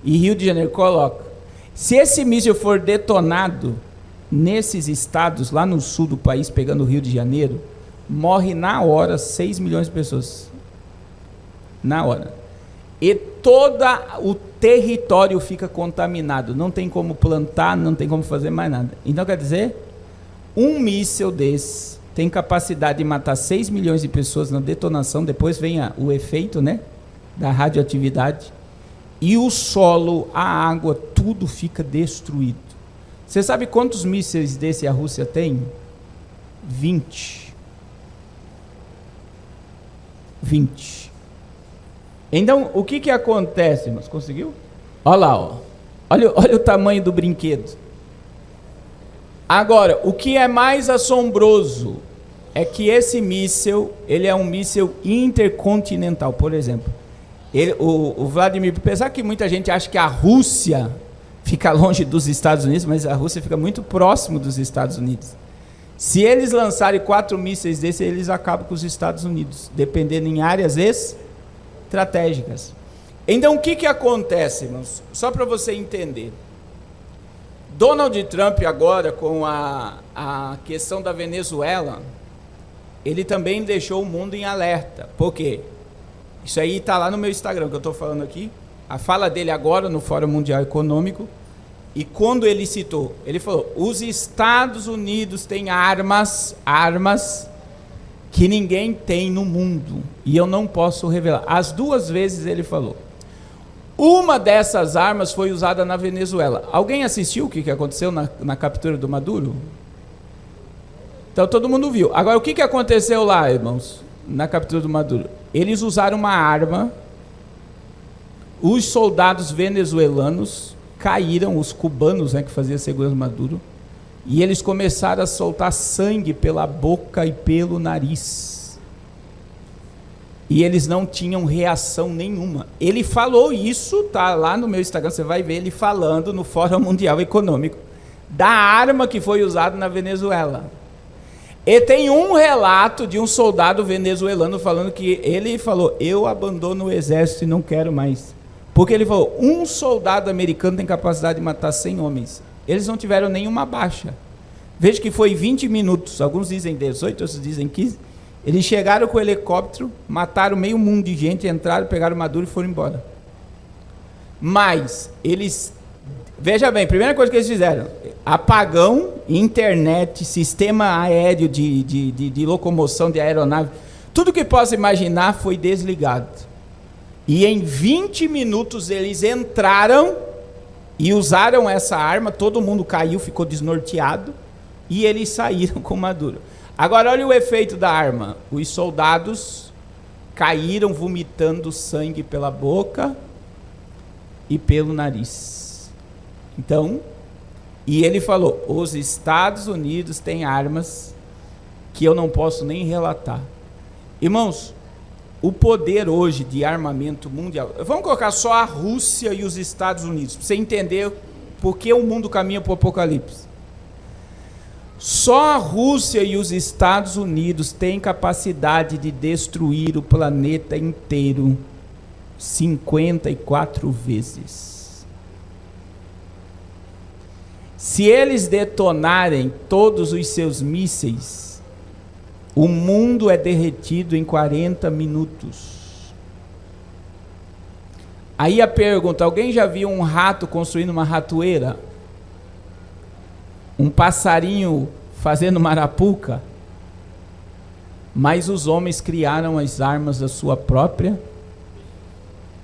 e Rio de Janeiro. Coloca. Se esse míssil for detonado nesses estados, lá no sul do país, pegando o Rio de Janeiro, morre na hora 6 milhões de pessoas. Na hora. E todo o território fica contaminado. Não tem como plantar, não tem como fazer mais nada. Então, quer dizer, um míssil desse tem capacidade de matar 6 milhões de pessoas na detonação. Depois vem o efeito, né, da radioatividade. E o solo, a água, tudo fica destruído. Você sabe quantos mísseis desse a Rússia tem? 20. Então, o que acontece, irmãos? Conseguiu? Olha lá, ó. Olha o tamanho do brinquedo. Agora, o que é mais assombroso é que esse míssil, ele é um míssil intercontinental. Por exemplo, o Vladimir, apesar que muita gente acha que a Rússia fica longe dos Estados Unidos, mas a Rússia fica muito próximo dos Estados Unidos. Se eles lançarem 4 mísseis desses, eles acabam com os Estados Unidos, dependendo em áreas estratégicas. Então, o que acontece, irmãos? Só para você entender. Donald Trump agora, com a questão da Venezuela, ele também deixou o mundo em alerta. Por quê? Isso aí está lá no meu Instagram, que eu estou falando aqui. A fala dele agora no Fórum Mundial Econômico. E quando ele citou, ele falou, os Estados Unidos têm armas que ninguém tem no mundo. E eu não posso revelar. As 2 vezes ele falou. Uma dessas armas foi usada na Venezuela. Alguém assistiu o que aconteceu na captura do Maduro? Então todo mundo viu. Agora, o que aconteceu lá, irmãos, na captura do Maduro? Eles usaram uma arma, os soldados venezuelanos caíram, os cubanos, que faziam segurança do Maduro, e eles começaram a soltar sangue pela boca e pelo nariz. E eles não tinham reação nenhuma. Ele falou isso, tá lá no meu Instagram, você vai ver ele falando no Fórum Mundial Econômico, da arma que foi usada na Venezuela. E tem um relato de um soldado venezuelano falando que ele falou, eu abandono o exército e não quero mais. Porque ele falou, um soldado americano tem capacidade de matar 100 homens. Eles não tiveram nenhuma baixa. Veja que foi 20 minutos, alguns dizem 18, outros dizem 15. Eles chegaram com o helicóptero, mataram meio mundo de gente, entraram, pegaram o Maduro e foram embora. Mas eles... Veja bem, primeira coisa que eles fizeram, apagão, internet, sistema aéreo de locomoção de aeronave, tudo que possa imaginar foi desligado. E em 20 minutos eles entraram e usaram essa arma, todo mundo caiu, ficou desnorteado, e eles saíram com Maduro. Agora olha o efeito da arma, os soldados caíram vomitando sangue pela boca e pelo nariz. Então, e ele falou, os Estados Unidos têm armas que eu não posso nem relatar. Irmãos, o poder hoje de armamento mundial, vamos colocar só a Rússia e os Estados Unidos, para você entender por que o mundo caminha para o apocalipse. Só a Rússia e os Estados Unidos têm capacidade de destruir o planeta inteiro 54 vezes. Se eles detonarem todos os seus mísseis, o mundo é derretido em 40 minutos. Aí a pergunta, alguém já viu um rato construindo uma ratoeira? Um passarinho fazendo marapuca? Mas os homens criaram as armas da sua própria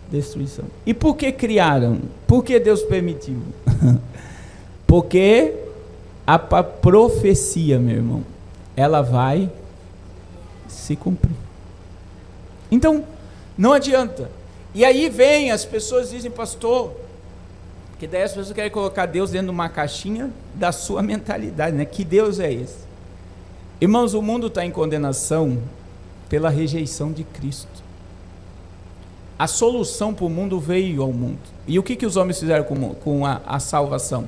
destruição. E por que criaram? Por que Deus permitiu? Porque a profecia, meu irmão, ela vai se cumprir. Então, não adianta. E aí vem, as pessoas dizem, pastor, que daí as pessoas querem colocar Deus dentro de uma caixinha da sua mentalidade, né? Que Deus é esse? Irmãos, o mundo está em condenação pela rejeição de Cristo. A solução para o mundo veio ao mundo. E o que os homens fizeram com a salvação?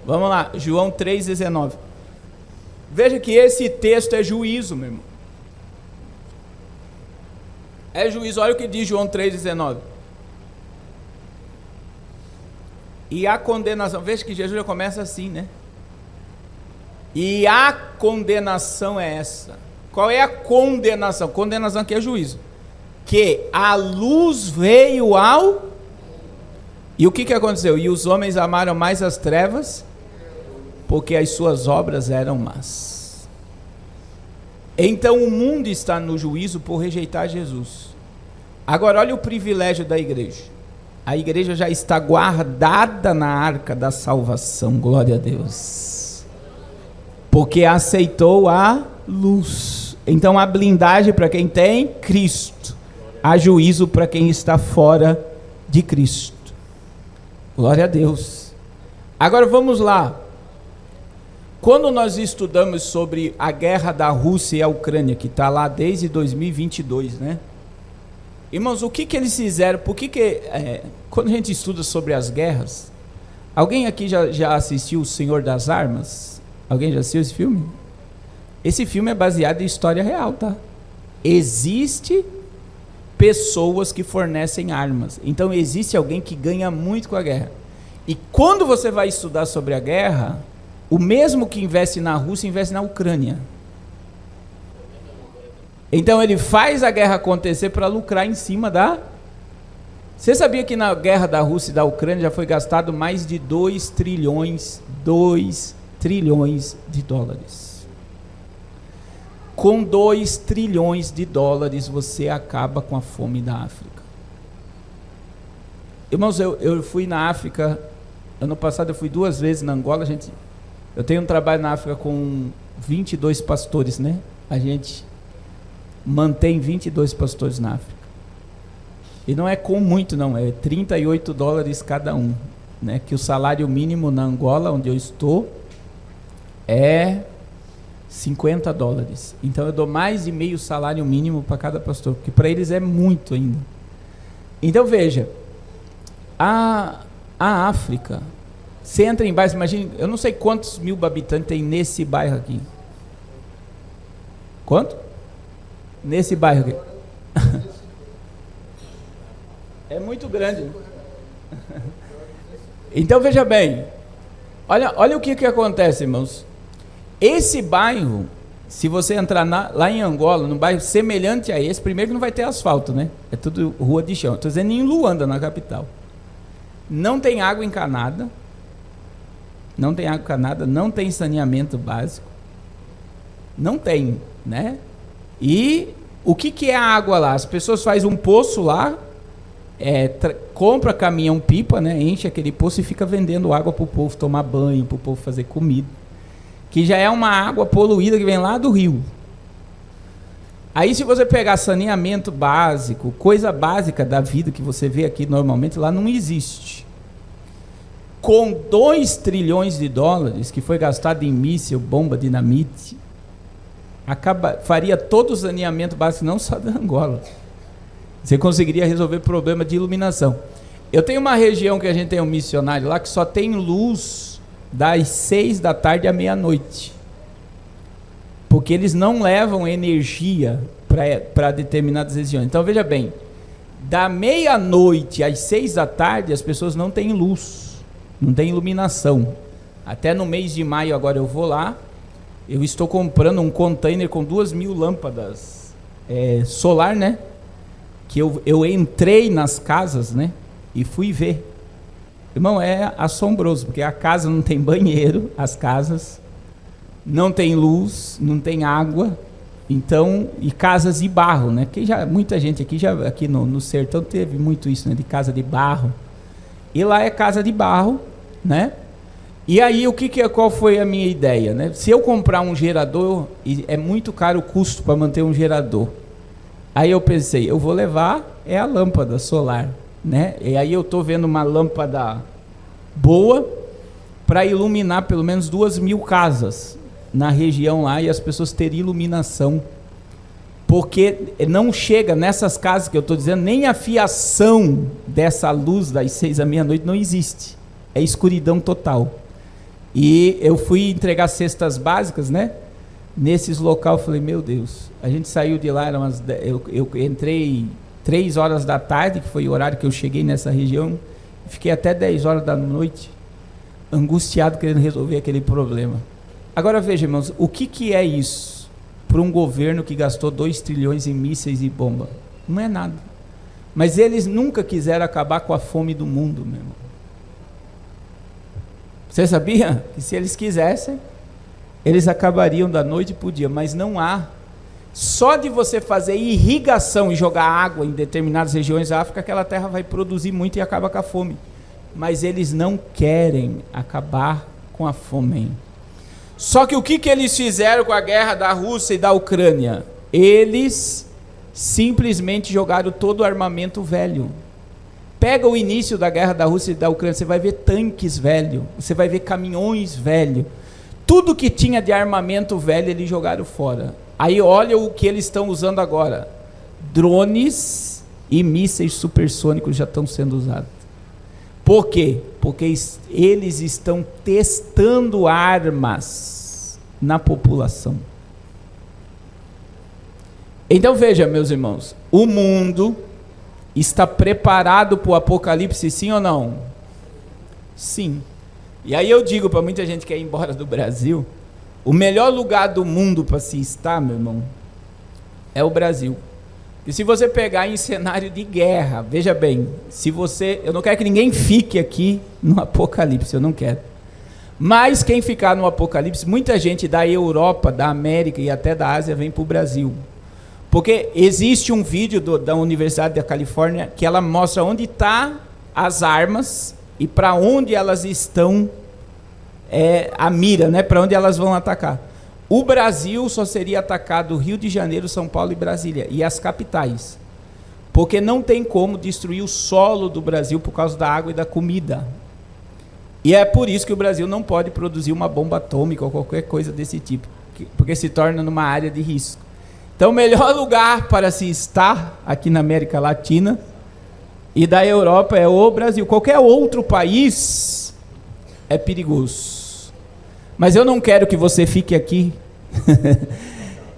Vamos lá, João 3,19. Veja que esse texto é juízo, meu irmão. É juízo, olha o que diz João 3,19. E a condenação, veja que Jesus já começa assim, né? E a condenação é essa. Qual é a condenação? Condenação aqui é juízo. Que a luz veio ao... E o que aconteceu? E os homens amaram mais as trevas, porque as suas obras eram más. Então o mundo está no juízo por rejeitar Jesus. Agora olha o privilégio da igreja. A igreja já está guardada na arca da salvação, glória a Deus. Porque aceitou a luz. Então a blindagem para quem tem Cristo. Há juízo para quem está fora de Cristo. Glória a Deus. Agora vamos lá. Quando nós estudamos sobre a guerra da Rússia e a Ucrânia, que está lá desde 2022, né? Irmãos, o que eles fizeram? Quando a gente estuda sobre as guerras, alguém aqui já assistiu O Senhor das Armas? Alguém já assistiu esse filme? Esse filme é baseado em história real, tá? Existe pessoas que fornecem armas. Então existe alguém que ganha muito com a guerra. E quando você vai estudar sobre a guerra, o mesmo que investe na Rússia, investe na Ucrânia. Então ele faz a guerra acontecer para lucrar em cima da... Você sabia que na guerra da Rússia e da Ucrânia já foi gastado mais de 2 trilhões de dólares. Com 2 trilhões de dólares você acaba com a fome da África. Irmãos, eu fui na África, ano passado eu fui 2 vezes na Angola, eu tenho um trabalho na África com 22 pastores, né? A gente mantém 22 pastores na África. E não é com muito não, é 38 dólares cada um, né? Que o salário mínimo na Angola, onde eu estou, é 50 dólares. Então eu dou mais de meio salário mínimo para cada pastor, porque para eles é muito ainda. Então veja, a África, você entra em bairros, imagine, eu não sei quantos mil habitantes tem nesse bairro aqui. Quanto? Nesse bairro aqui. É muito grande. Então veja bem, olha o que acontece, irmãos. Esse bairro, se você entrar lá em Angola, num bairro semelhante a esse, primeiro que não vai ter asfalto, né? É tudo rua de chão. Estou dizendo em Luanda, na capital. Não tem água encanada. Não tem água encanada, não tem saneamento básico. Não tem, né? E o que é a água lá? As pessoas fazem um poço lá, compra caminhão-pipa, né? Enche aquele poço e fica vendendo água para o povo tomar banho, para o povo fazer comida. Que já é uma água poluída que vem lá do rio. Aí se você pegar saneamento básico, coisa básica da vida que você vê aqui normalmente, lá não existe. Com 2 trilhões de dólares que foi gastado em míssil, bomba, dinamite, faria todo o saneamento básico, não só da Angola. Você conseguiria resolver problema de iluminação. Eu tenho uma região que a gente tem um missionário lá que só tem luz das 6 da tarde à meia-noite, porque eles não levam energia para determinadas regiões. Então veja bem, da meia-noite às 6 da tarde as pessoas não têm luz, não tem iluminação. Até no mês de maio agora eu vou lá, eu estou comprando um container com 2.000 lâmpadas solar, né? Que eu entrei nas casas, né? E fui ver. Irmão, é assombroso, porque a casa não tem banheiro, as casas não tem luz, não tem água, então, e casas de barro, né? Que muita gente aqui no sertão teve muito isso, né? De casa de barro. E lá é casa de barro, né? E aí qual foi a minha ideia, né? Se eu comprar um gerador, é muito caro o custo para manter um gerador. Aí eu pensei, eu vou levar a lâmpada solar, né? E aí eu estou vendo uma lâmpada boa para iluminar pelo menos 2.000 casas na região lá e as pessoas terem iluminação, porque não chega nessas casas que eu estou dizendo, nem a fiação dessa luz das 6 à meia-noite não existe, é escuridão total. E eu fui entregar cestas básicas, né? Nesses local, eu falei, meu Deus, a gente saiu de lá, eu entrei 3 horas da tarde, que foi o horário que eu cheguei nessa região, fiquei até 10 horas da noite, angustiado, querendo resolver aquele problema. Agora veja, irmãos, o que é isso para um governo que gastou 2 trilhões em mísseis e bomba? Não é nada. Mas eles nunca quiseram acabar com a fome do mundo, meu irmão. Você sabia que se eles quisessem, eles acabariam da noite para o dia, mas não há. Só de você fazer irrigação e jogar água em determinadas regiões da África, aquela terra vai produzir muito e acaba com a fome. Mas eles não querem acabar com a fome. Só que o que eles fizeram com a guerra da Rússia e da Ucrânia? Eles simplesmente jogaram todo o armamento velho. Pega o início da guerra da Rússia e da Ucrânia, você vai ver tanques velhos, você vai ver caminhões velhos. tudo que tinha de armamento velho eles jogaram fora. Aí olha o que eles estão usando agora. Drones e mísseis supersônicos já estão sendo usados. Por quê? Porque eles estão testando armas na população. Então veja, meus irmãos, o mundo está preparado para o apocalipse, sim ou não? Sim. E aí eu digo para muita gente que quer ir embora do Brasil, o melhor lugar do mundo para se estar, meu irmão, é o Brasil. E se você pegar em cenário de guerra, veja bem, eu não quero que ninguém fique aqui no apocalipse, eu não quero. Mas quem ficar no apocalipse, muita gente da Europa, da América e até da Ásia vem para o Brasil. Porque existe um vídeo da Universidade da Califórnia que ela mostra onde estão as armas e para onde elas estão, a mira, né? Para onde elas vão atacar. O Brasil só seria atacado Rio de Janeiro, São Paulo e Brasília, e as capitais. Porque não tem como destruir o solo do Brasil por causa da água e da comida. E é por isso que o Brasil não pode produzir uma bomba atômica ou qualquer coisa desse tipo, porque se torna numa área de risco. Então, o melhor lugar para se estar aqui na América Latina e da Europa é o Brasil. Qualquer outro país é perigoso. Mas eu não quero que você fique aqui.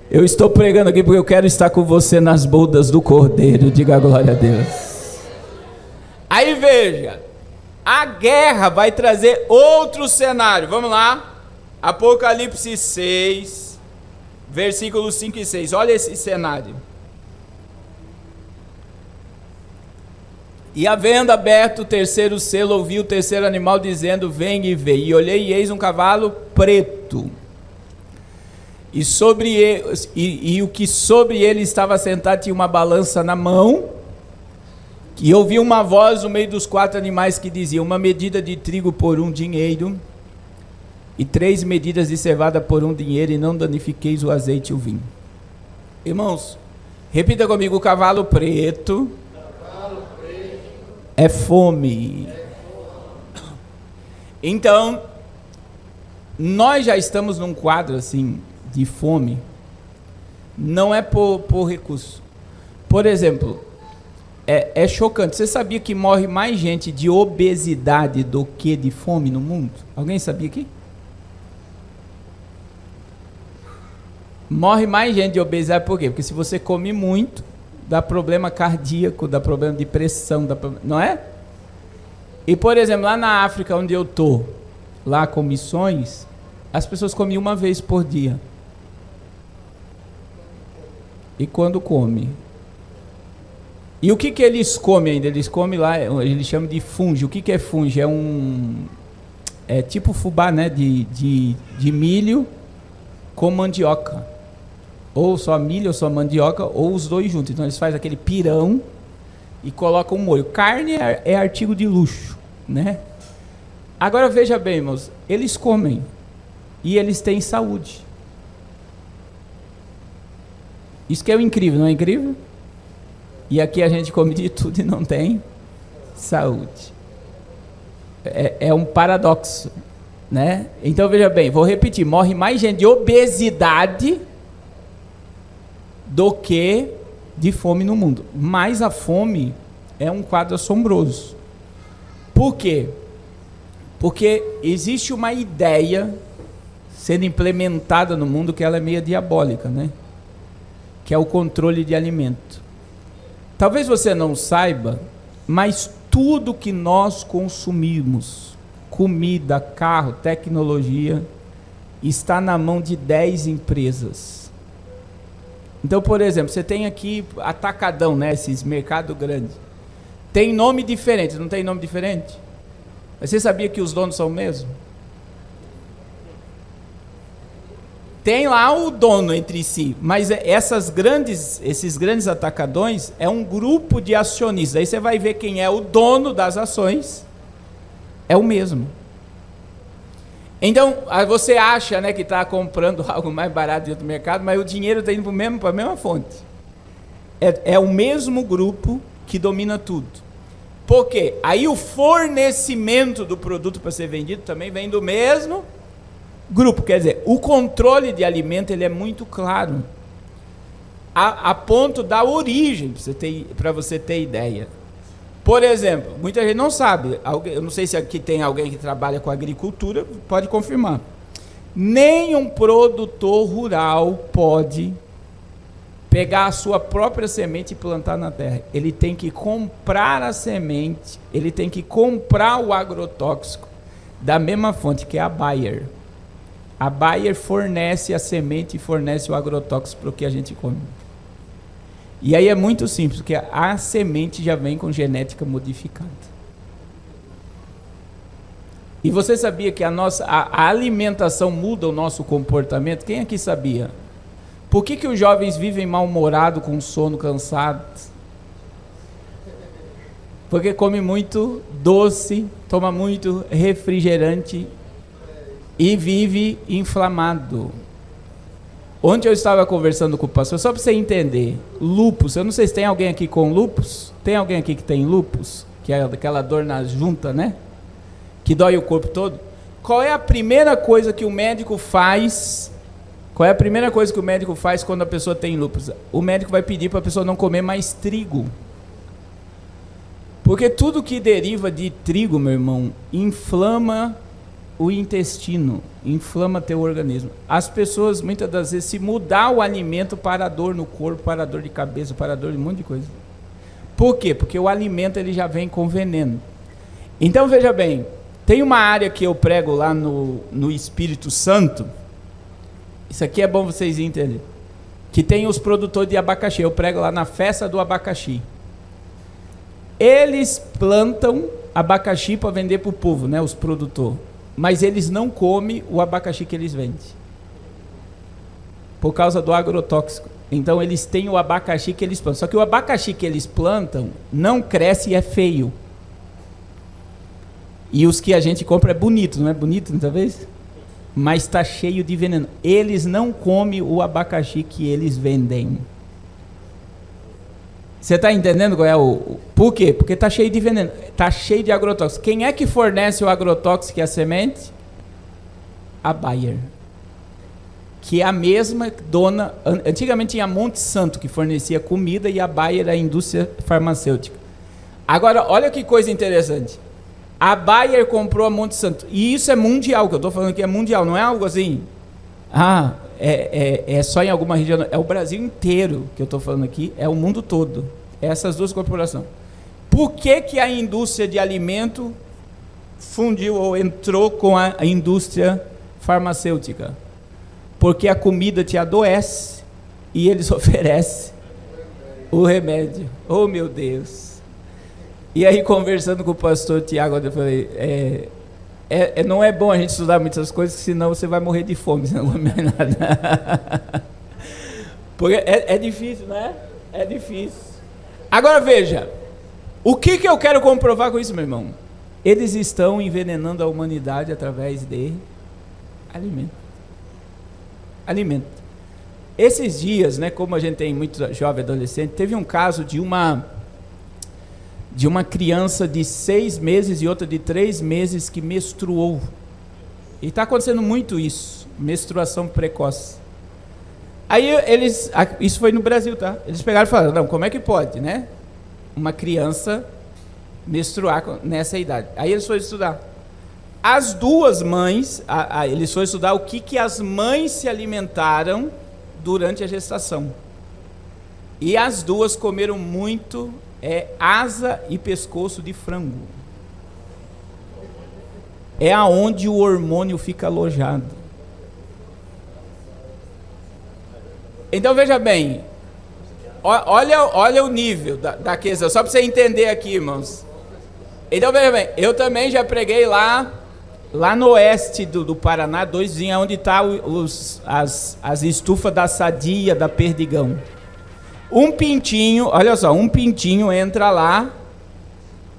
Eu estou pregando aqui porque eu quero estar com você nas bodas do Cordeiro. Diga glória a Deus. Aí veja, a guerra vai trazer outro cenário. Vamos lá. Apocalipse 6, versículos 5 e 6. Olha esse cenário. E havendo aberto o terceiro selo, ouvi o terceiro animal dizendo: vem e vê. E olhei e eis um cavalo preto. E o que sobre ele estava sentado tinha uma balança na mão. E ouvi uma voz no meio dos 4 animais que dizia: uma medida de trigo por 1 dinheiro, e 3 medidas de cevada por 1 dinheiro, e não danifiqueis o azeite e o vinho. Irmãos, repita comigo: o cavalo preto é fome. Então, nós já estamos num quadro assim de fome. Não é por recurso. Por exemplo, é chocante. Você sabia que morre mais gente de obesidade do que de fome no mundo? Alguém sabia aqui? Morre mais gente de obesidade por quê? Porque se você come muito, dá problema cardíaco, dá problema de pressão, não é? E, por exemplo, lá na África, onde eu estou, lá com missões, as pessoas comem uma vez por dia. E quando come? E o que eles comem ainda? Eles comem lá, eles chamam de funge. O que é funge? É tipo fubá, né? De milho com mandioca. Ou só milho, ou só mandioca, ou os dois juntos. Então eles fazem aquele pirão e colocam um molho. Carne é artigo de luxo, né? Agora veja bem, irmãos, eles comem e eles têm saúde. Isso que é o incrível, não é incrível? E aqui a gente come de tudo e não tem saúde. É um paradoxo, né? Então veja bem, vou repetir: morre mais gente de obesidade do que de fome no mundo. Mas a fome é um quadro assombroso. Por quê? Porque existe uma ideia sendo implementada no mundo que ela é meio diabólica, né? Que é o controle de alimento. Talvez você não saiba, mas tudo que nós consumimos, comida, carro, tecnologia, está na mão de 10 empresas. Então, por exemplo, você tem aqui atacadão, né? Esses mercados grandes. Tem nome diferente, não tem nome diferente? Mas você sabia que os donos são o mesmo? Tem lá o dono entre si, mas esses grandes atacadões é um grupo de acionistas. Aí você vai ver quem é o dono das ações, é o mesmo. Então, você acha, né, que está comprando algo mais barato dentro do mercado, mas o dinheiro está indo para a mesma fonte. É o mesmo grupo que domina tudo. Por quê? Aí o fornecimento do produto para ser vendido também vem do mesmo grupo. Quer dizer, o controle de alimento ele é muito claro, a ponto da origem, para você ter ideia. Por exemplo, muita gente não sabe, eu não sei se aqui tem alguém que trabalha com agricultura, pode confirmar. Nenhum produtor rural pode pegar a sua própria semente e plantar na terra. Ele tem que comprar a semente, ele tem que comprar o agrotóxico da mesma fonte, que é a Bayer. A Bayer fornece a semente e fornece o agrotóxico para o que a gente come. E aí é muito simples, porque a semente já vem com genética modificada. E você sabia que a alimentação muda o nosso comportamento? Quem aqui sabia? Por que os jovens vivem mal-humorados, com sono, cansados? Porque come muito doce, toma muito refrigerante e vive inflamado. Ontem eu estava conversando com o pastor, só para você entender, lúpus, eu não sei se tem alguém aqui com lúpus, tem alguém aqui que tem lúpus, que é aquela dor na junta, né? Que dói o corpo todo. Qual é a primeira coisa que o médico faz? Qual é a primeira coisa que o médico faz quando a pessoa tem lúpus? O médico vai pedir para a pessoa não comer mais trigo. Porque tudo que deriva de trigo, meu irmão, inflama o intestino, inflama teu organismo. As pessoas, muitas das vezes, se mudar o alimento para a dor no corpo, para a dor de cabeça, para a dor de um monte de coisa. Por quê? Porque o alimento ele já vem com veneno. Então, veja bem, tem uma área que eu prego lá no Espírito Santo, isso aqui é bom vocês entenderem, que tem os produtores de abacaxi, eu prego lá na festa do abacaxi. Eles plantam abacaxi para vender para o povo, né, os produtores. Mas eles não comem o abacaxi que eles vendem, por causa do agrotóxico. Então eles têm o abacaxi que eles plantam. Só que o abacaxi que eles plantam não cresce e é feio. E os que a gente compra é bonito, não é bonito muitas vezes? Mas está cheio de veneno. Eles não comem o abacaxi que eles vendem. Você está entendendo qual é o... Por quê? Porque está cheio de veneno, está cheio de agrotóxico. Quem é que fornece o agrotóxico e a semente? A Bayer. Que é a mesma dona... Antigamente tinha Monte Santo, que fornecia comida, e a Bayer a indústria farmacêutica. Agora, olha que coisa interessante. A Bayer comprou a Monte Santo. E isso é mundial, que eu estou falando aqui é mundial, não é algo assim... É só em alguma região, é o Brasil inteiro que eu estou falando aqui, é o mundo todo, é essas duas corporações. Por que a indústria de alimento fundiu ou entrou com a indústria farmacêutica? Porque a comida te adoece e eles oferecem o remédio. Oh, meu Deus! E aí, conversando com o pastor Tiago, eu falei... não é bom a gente estudar muitas coisas, senão você vai morrer de fome, senão não come nada. Porque é difícil, né? É difícil. Agora veja, o que eu quero comprovar com isso, meu irmão? Eles estão envenenando a humanidade através de alimento. Alimento. Esses dias, né, como a gente tem muito jovem adolescente, teve um caso de uma criança de 6 meses e outra de 3 meses que menstruou. E está acontecendo muito isso, menstruação precoce. Aí isso foi no Brasil, tá? Eles pegaram e falaram, não, como é que pode, né? Uma criança menstruar nessa idade. Aí eles foram estudar. As duas mães, eles foram estudar o que as mães se alimentaram durante a gestação. E as duas comeram muito asa e pescoço de frango. É aonde o hormônio fica alojado. Então veja bem, olha o nível da questão, só para você entender aqui, irmãos. Então veja bem, eu também já preguei lá no oeste do Paraná, 2 dias, onde está as estufas da Sadia, da Perdigão. Um pintinho, olha só, um pintinho entra lá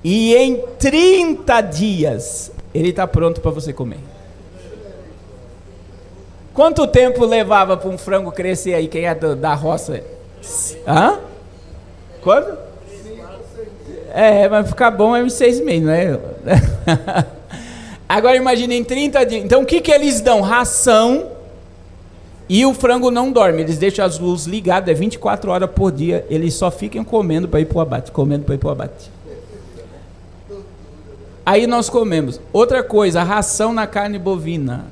e em 30 dias ele está pronto para você comer. Quanto tempo levava para um frango crescer aí, quem é da roça? Hã? Quanto? Vai ficar bom uns 6 meses, né? Agora imagine em 30 dias. Então o que eles dão? Ração. E o frango não dorme. Eles deixam as luzes ligadas, 24 horas por dia. Eles só ficam comendo para ir para o abate. Comendo para ir para o abate. Aí nós comemos. Outra coisa, ração na carne bovina.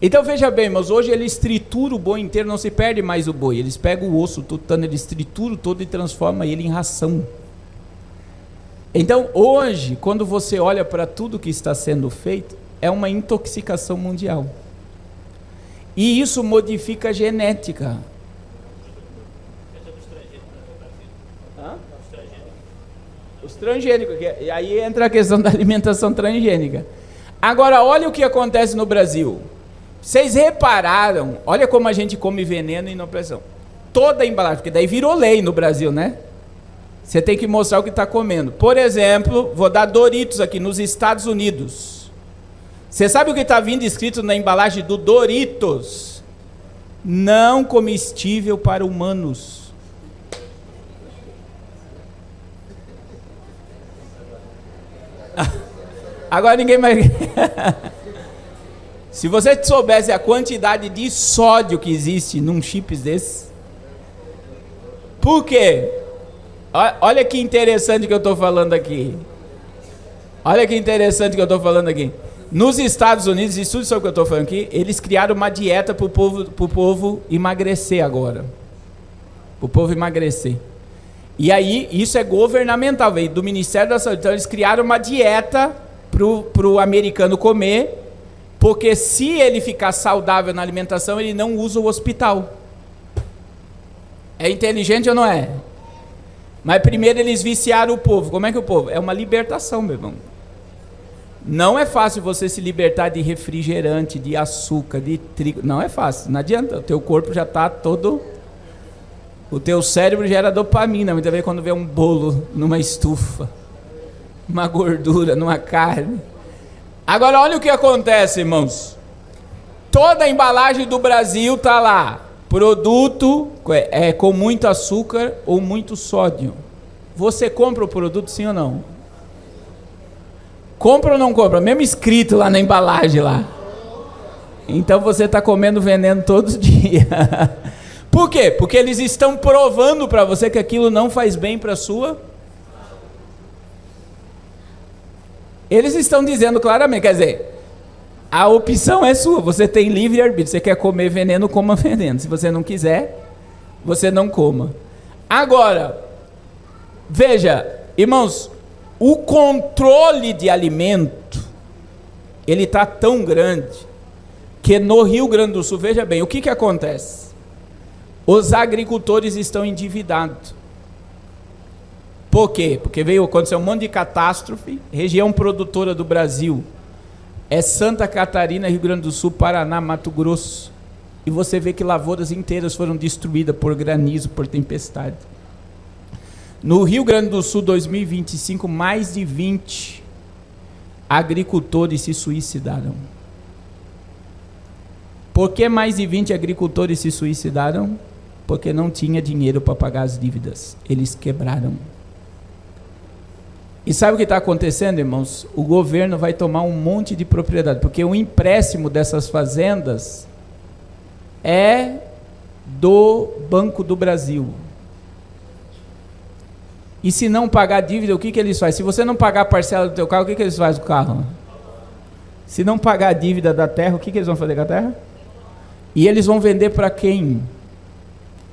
Então veja bem, mas hoje eles trituram o boi inteiro, não se perde mais o boi. Eles pegam o osso, o tutano, eles trituram todo e transformam ele em ração. Então hoje, quando você olha para tudo que está sendo feito, é uma intoxicação mundial. E isso modifica a genética. Os transgênicos, e aí entra a questão da alimentação transgênica. Agora, olha o que acontece no Brasil. Vocês repararam, olha como a gente come veneno e inopressão. Toda a embalagem, porque daí virou lei no Brasil, né? Você tem que mostrar o que está comendo. Por exemplo, vou dar Doritos aqui, nos Estados Unidos. Você sabe o que está vindo escrito na embalagem do Doritos? Não comestível para humanos. Agora ninguém mais... Se você soubesse a quantidade de sódio que existe num chips desse. Por quê? Olha que interessante que eu estou falando aqui. Olha que interessante que eu estou falando aqui. Nos Estados Unidos, estude sobre o que eu estou falando aqui, eles criaram uma dieta para o povo emagrecer agora. Para o povo emagrecer. E aí, isso é governamental, veio do Ministério da Saúde. Então, eles criaram uma dieta para o americano comer, porque se ele ficar saudável na alimentação, ele não usa o hospital. É inteligente ou não é? Mas primeiro eles viciaram o povo. Como é que o povo? É uma libertação, meu irmão. Não é fácil você se libertar de refrigerante, de açúcar, de trigo. Não é fácil, não adianta. O teu corpo já está todo... O teu cérebro gera dopamina. Muitas vezes quando vê um bolo numa estufa, uma gordura, numa carne. Agora olha o que acontece, irmãos. Toda a embalagem do Brasil está lá. Produto com muito açúcar ou muito sódio. Você compra o produto, sim ou não? Compra ou não compra? Mesmo escrito lá na embalagem lá. Então você está comendo veneno todos os dias. Por quê? Porque eles estão provando para você que aquilo não faz bem para a sua. Eles estão dizendo claramente, quer dizer, a opção é sua, você tem livre arbítrio. Você quer comer veneno, coma veneno. Se você não quiser, você não coma. Agora, veja, irmãos, o controle de alimento, ele está tão grande, que no Rio Grande do Sul, veja bem, o que acontece? Os agricultores estão endividados. Por quê? Porque aconteceu um monte de catástrofe. Região produtora do Brasil é Santa Catarina, Rio Grande do Sul, Paraná, Mato Grosso. E você vê que lavouras inteiras foram destruídas por granizo, por tempestade. No Rio Grande do Sul, 2025, mais de 20 agricultores se suicidaram. Por que mais de 20 agricultores se suicidaram? Porque não tinha dinheiro para pagar as dívidas. Eles quebraram. E sabe o que está acontecendo, irmãos? O governo vai tomar um monte de propriedade, porque o empréstimo dessas fazendas é do Banco do Brasil. E se não pagar a dívida, o que eles fazem? Se você não pagar a parcela do teu carro, o que eles fazem com o carro? Se não pagar a dívida da terra, o que eles vão fazer com a terra? E eles vão vender para quem?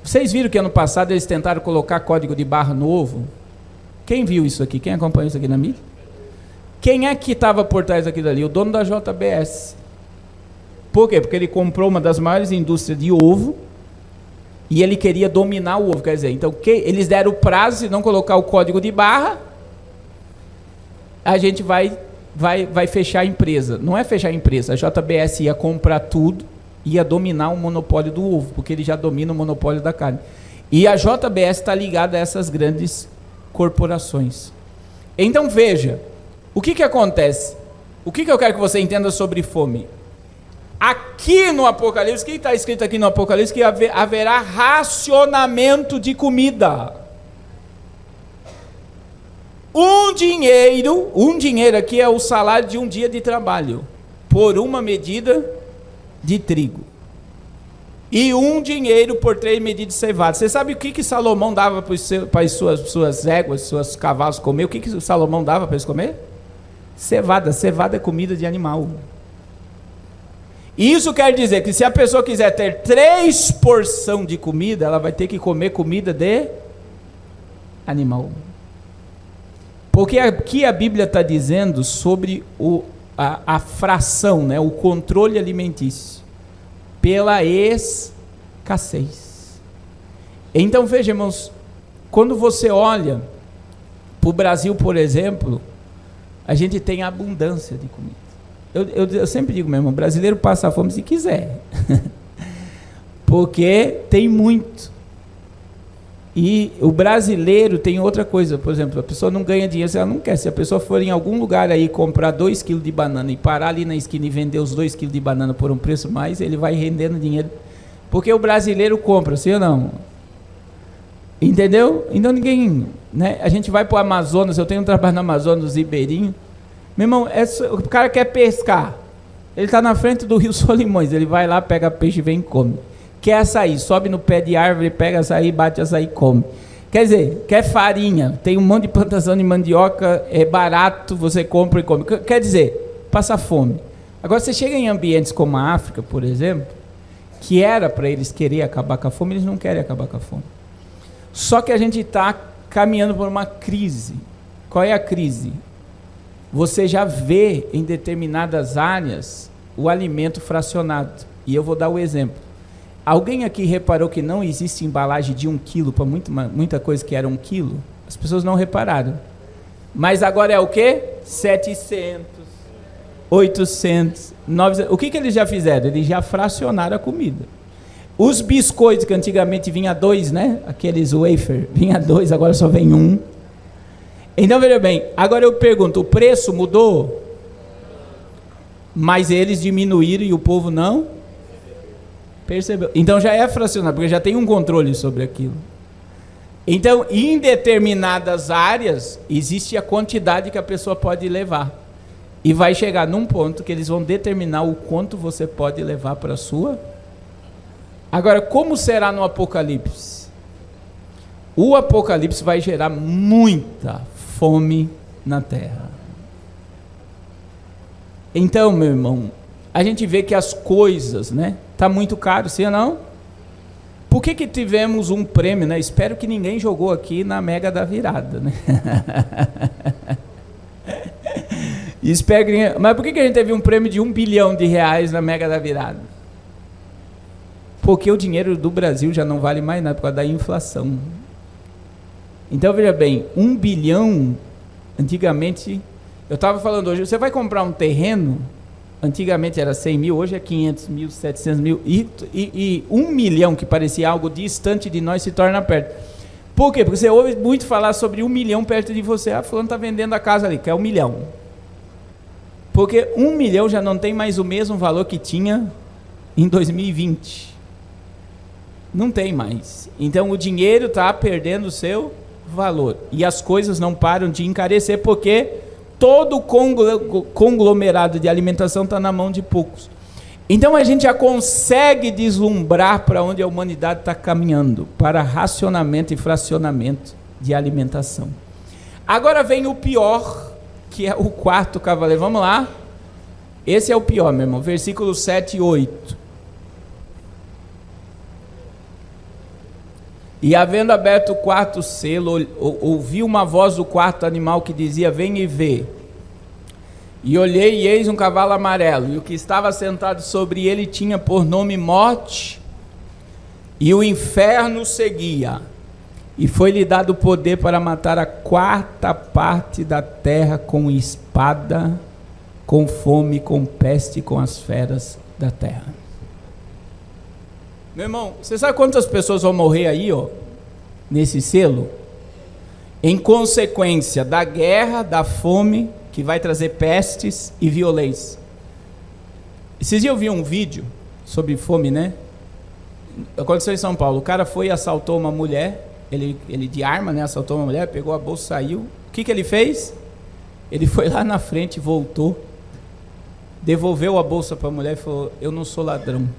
Vocês viram que ano passado eles tentaram colocar código de barra novo? Quem viu isso aqui? Quem acompanhou isso aqui na mídia? Quem é que estava por trás daquilo ali? O dono da JBS. Por quê? Porque ele comprou uma das maiores indústrias de ovo e ele queria dominar o ovo. Quer dizer, então eles deram o prazo, se não colocar o código de barra, a gente vai fechar a empresa. Não é fechar a empresa, a JBS ia comprar tudo, ia dominar o monopólio do ovo, porque ele já domina o monopólio da carne. E a JBS está ligada a essas grandes corporações. Então veja, o que acontece? O que eu quero que você entenda sobre fome? Aqui no Apocalipse, o que está escrito aqui no Apocalipse? Que haverá racionamento de comida. Um dinheiro aqui é o salário de um dia de trabalho, por uma medida de trigo. E um dinheiro por 3 medidas de cevada. Você sabe o que Salomão dava para as suas éguas, seus cavalos comer? O que Salomão dava para eles comer? Cevada. Cevada é comida de animal. Isso quer dizer que se a pessoa quiser ter 3 porções de comida, ela vai ter que comer comida de animal. Porque aqui a Bíblia está dizendo sobre a fração, né, o controle alimentício, pela escassez. Então veja, irmãos, quando você olha para o Brasil, por exemplo, a gente tem abundância de comida. Eu sempre digo mesmo, o brasileiro passa fome se quiser, porque tem muito. E o brasileiro tem outra coisa, por exemplo, a pessoa não ganha dinheiro se ela não quer. Se a pessoa for em algum lugar aí comprar 2 quilos de banana e parar ali na esquina e vender os 2 quilos de banana por um preço mais, ele vai rendendo dinheiro. Porque o brasileiro compra, sim ou não? Entendeu? Então ninguém, né? A gente vai para o Amazonas, eu tenho um trabalho no Amazonas, nos ribeirinhos. Meu irmão, o cara quer pescar, ele está na frente do Rio Solimões, ele vai lá, pega peixe e vem e come. Quer açaí, sobe no pé de árvore, pega açaí, bate açaí e come. Quer dizer, quer farinha, tem um monte de plantação de mandioca, é barato, você compra e come. Quer dizer, passa fome. Agora você chega em ambientes como a África, por exemplo, que era para eles querer acabar com a fome, eles não querem acabar com a fome. Só que a gente está caminhando por uma crise. Qual é a crise? Você já vê em determinadas áreas o alimento fracionado. E eu vou dar o exemplo. Alguém aqui reparou que não existe embalagem de 1 quilo para muita coisa que era 1 quilo? As pessoas não repararam. Mas agora é o quê? 700, 800, 900. O que eles já fizeram? Eles já fracionaram a comida. Os biscoitos que antigamente vinha 2, né? Aqueles wafer, vinha 2, agora só vem 1. Então veja bem, agora eu pergunto, o preço mudou? Mas eles diminuíram e o povo não percebeu. Então já é fracionado, porque já tem um controle sobre aquilo. Então, em determinadas áreas, existe a quantidade que a pessoa pode levar. E vai chegar num ponto que eles vão determinar o quanto você pode levar para a sua. Agora, como será no Apocalipse? O Apocalipse vai gerar muita fome na terra. Então, meu irmão, a gente vê que as coisas, né? Está muito caro, sim ou não? Por que tivemos um prêmio, né? Espero que ninguém jogou aqui na Mega da Virada, né? Espero que ninguém... Mas por que a gente teve um prêmio de R$1 bilhão na Mega da Virada? Porque o dinheiro do Brasil já não vale mais nada por causa da inflação. Então, veja bem, 1 bilhão, antigamente, eu estava falando hoje, você vai comprar um terreno, antigamente era 100 mil, hoje é 500 mil, 700 mil, e 1 milhão, que parecia algo distante de nós, se torna perto. Por quê? Porque você ouve muito falar sobre 1 milhão perto de você. Ah, fulano está vendendo a casa ali, quer 1 milhão. Porque 1 milhão já não tem mais o mesmo valor que tinha em 2020. Não tem mais. Então o dinheiro está perdendo o seu valor. E as coisas não param de encarecer, porque todo o conglomerado de alimentação está na mão de poucos. Então a gente já consegue deslumbrar para onde a humanidade está caminhando, para racionamento e fracionamento de alimentação. Agora vem o pior, que é o 4º cavaleiro. Vamos lá? Esse é o pior, meu irmão. Versículos 7 e 8. E havendo aberto o 4º selo, ouvi uma voz do 4º animal que dizia: vem e vê. E olhei, e eis um cavalo amarelo, e o que estava sentado sobre ele tinha por nome Morte, e o inferno seguia, e foi-lhe dado poder para matar a 4ª parte da terra com espada, com fome, com peste, com as feras da terra. Meu irmão, você sabe quantas pessoas vão morrer aí, ó, nesse selo? Em consequência da guerra, da fome, que vai trazer pestes e violência. Esses dias eu vi um vídeo sobre fome, né? Aconteceu em São Paulo. O cara foi e assaltou uma mulher, ele de arma, né? Assaltou uma mulher, pegou a bolsa, saiu, O que ele fez? Ele foi lá na frente, voltou, devolveu a bolsa para a mulher e falou: eu não sou ladrão,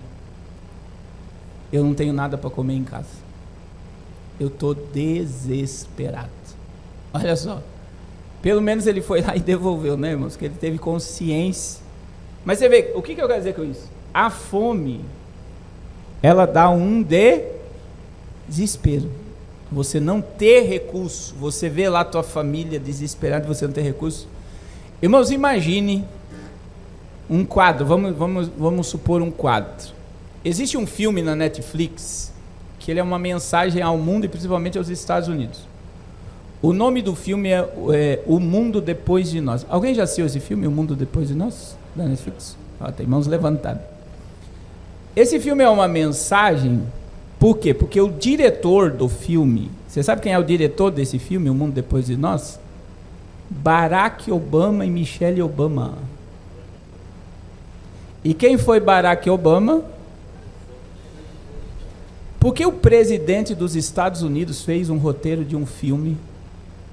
eu não tenho nada para comer em casa, eu estou desesperado. Olha só, pelo menos ele foi lá e devolveu, né, irmãos? Que ele teve consciência. Mas você vê, o que eu quero dizer com isso? A fome, ela dá um desespero. Você não ter recurso, você vê lá a tua família desesperada, você não ter recurso. Irmãos, imagine um quadro, vamos supor um quadro. Existe um filme na Netflix, que ele é uma mensagem ao mundo e principalmente aos Estados Unidos. O nome do filme é O Mundo Depois de Nós. Alguém já assistiu esse filme, O Mundo Depois de Nós, da Netflix? Tem mãos levantadas. Esse filme é uma mensagem, por quê? Porque o diretor do filme, você sabe quem é o diretor desse filme, O Mundo Depois de Nós? Barack Obama e Michelle Obama. E quem foi Barack Obama? Porque o presidente dos Estados Unidos fez um roteiro de um filme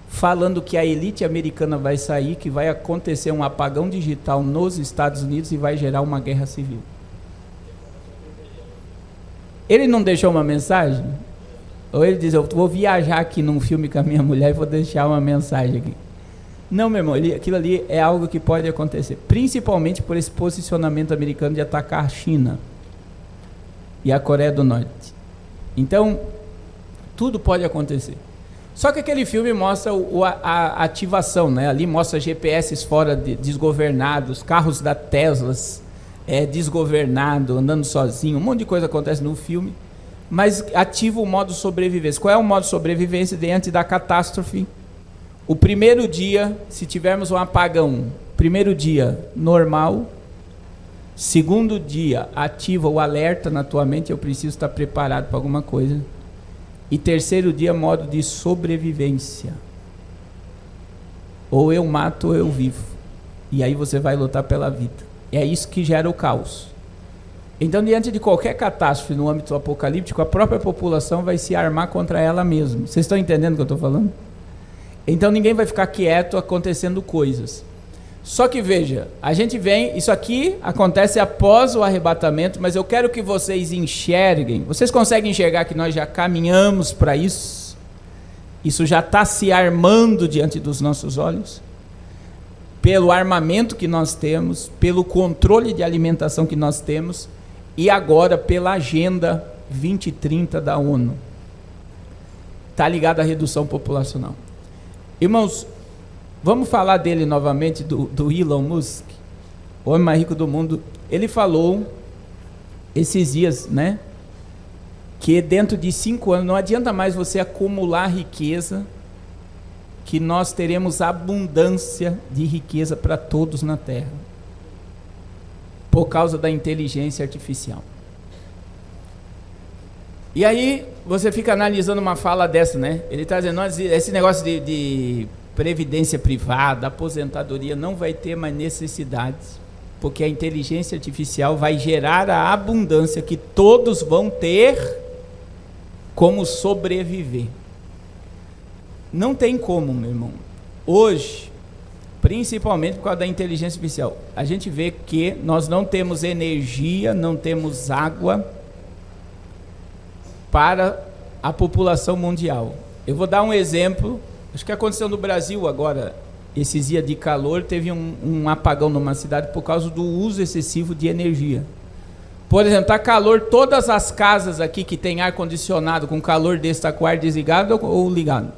falando que a elite americana vai sair, que vai acontecer um apagão digital nos Estados Unidos e vai gerar uma guerra civil. Ele não deixou uma mensagem? Ou ele diz: eu vou viajar aqui num filme com a minha mulher e vou deixar uma mensagem aqui? Não, meu irmão, aquilo ali é algo que pode acontecer, principalmente por esse posicionamento americano de atacar a China e a Coreia do Norte. Então, tudo pode acontecer. Só que aquele filme mostra a ativação, né? Ali mostra GPS fora desgovernados, carros da Tesla desgovernado, andando sozinho, um monte de coisa acontece no filme, mas ativa o modo sobrevivência. Qual é o modo sobrevivência diante da catástrofe? O primeiro dia, se tivermos um apagão, primeiro dia normal, segundo dia ativa o alerta na tua mente: eu preciso estar preparado para alguma coisa. E terceiro dia, modo de sobrevivência. Ou eu mato ou eu vivo. E aí você vai lutar pela vida. É isso que gera o caos. Então, diante de qualquer catástrofe no âmbito apocalíptico, a própria população vai se armar contra ela mesma. Vocês estão entendendo o que eu estou falando? Então ninguém vai ficar quieto acontecendo coisas. Só que veja, a gente vem, isso aqui acontece após o arrebatamento, mas eu quero que vocês enxerguem. Vocês conseguem enxergar que nós já caminhamos para isso? Isso já está se armando diante dos nossos olhos? Pelo armamento que nós temos, pelo controle de alimentação que nós temos, e agora pela Agenda 2030 da ONU. Está ligado à redução populacional. Irmãos, vamos falar dele novamente, do Elon Musk, o homem mais rico do mundo. Ele falou esses dias, né, que dentro de 5 anos, não adianta mais você acumular riqueza, que nós teremos abundância de riqueza para todos na Terra, por causa da inteligência artificial. E aí você fica analisando uma fala dessa, né? Ele está dizendo: esse negócio de previdência privada, aposentadoria, não vai ter mais necessidades, porque a inteligência artificial vai gerar a abundância que todos vão ter como sobreviver. Não tem como, meu irmão. Hoje, principalmente por causa da inteligência artificial, a gente vê que nós não temos energia, não temos água para a população mundial. Eu vou dar um exemplo. Acho que aconteceu no Brasil agora, esses dias de calor, teve um apagão numa cidade por causa do uso excessivo de energia. Por exemplo, está calor, todas as casas aqui que tem ar-condicionado com calor desse, está com o ar desligado ou ligado?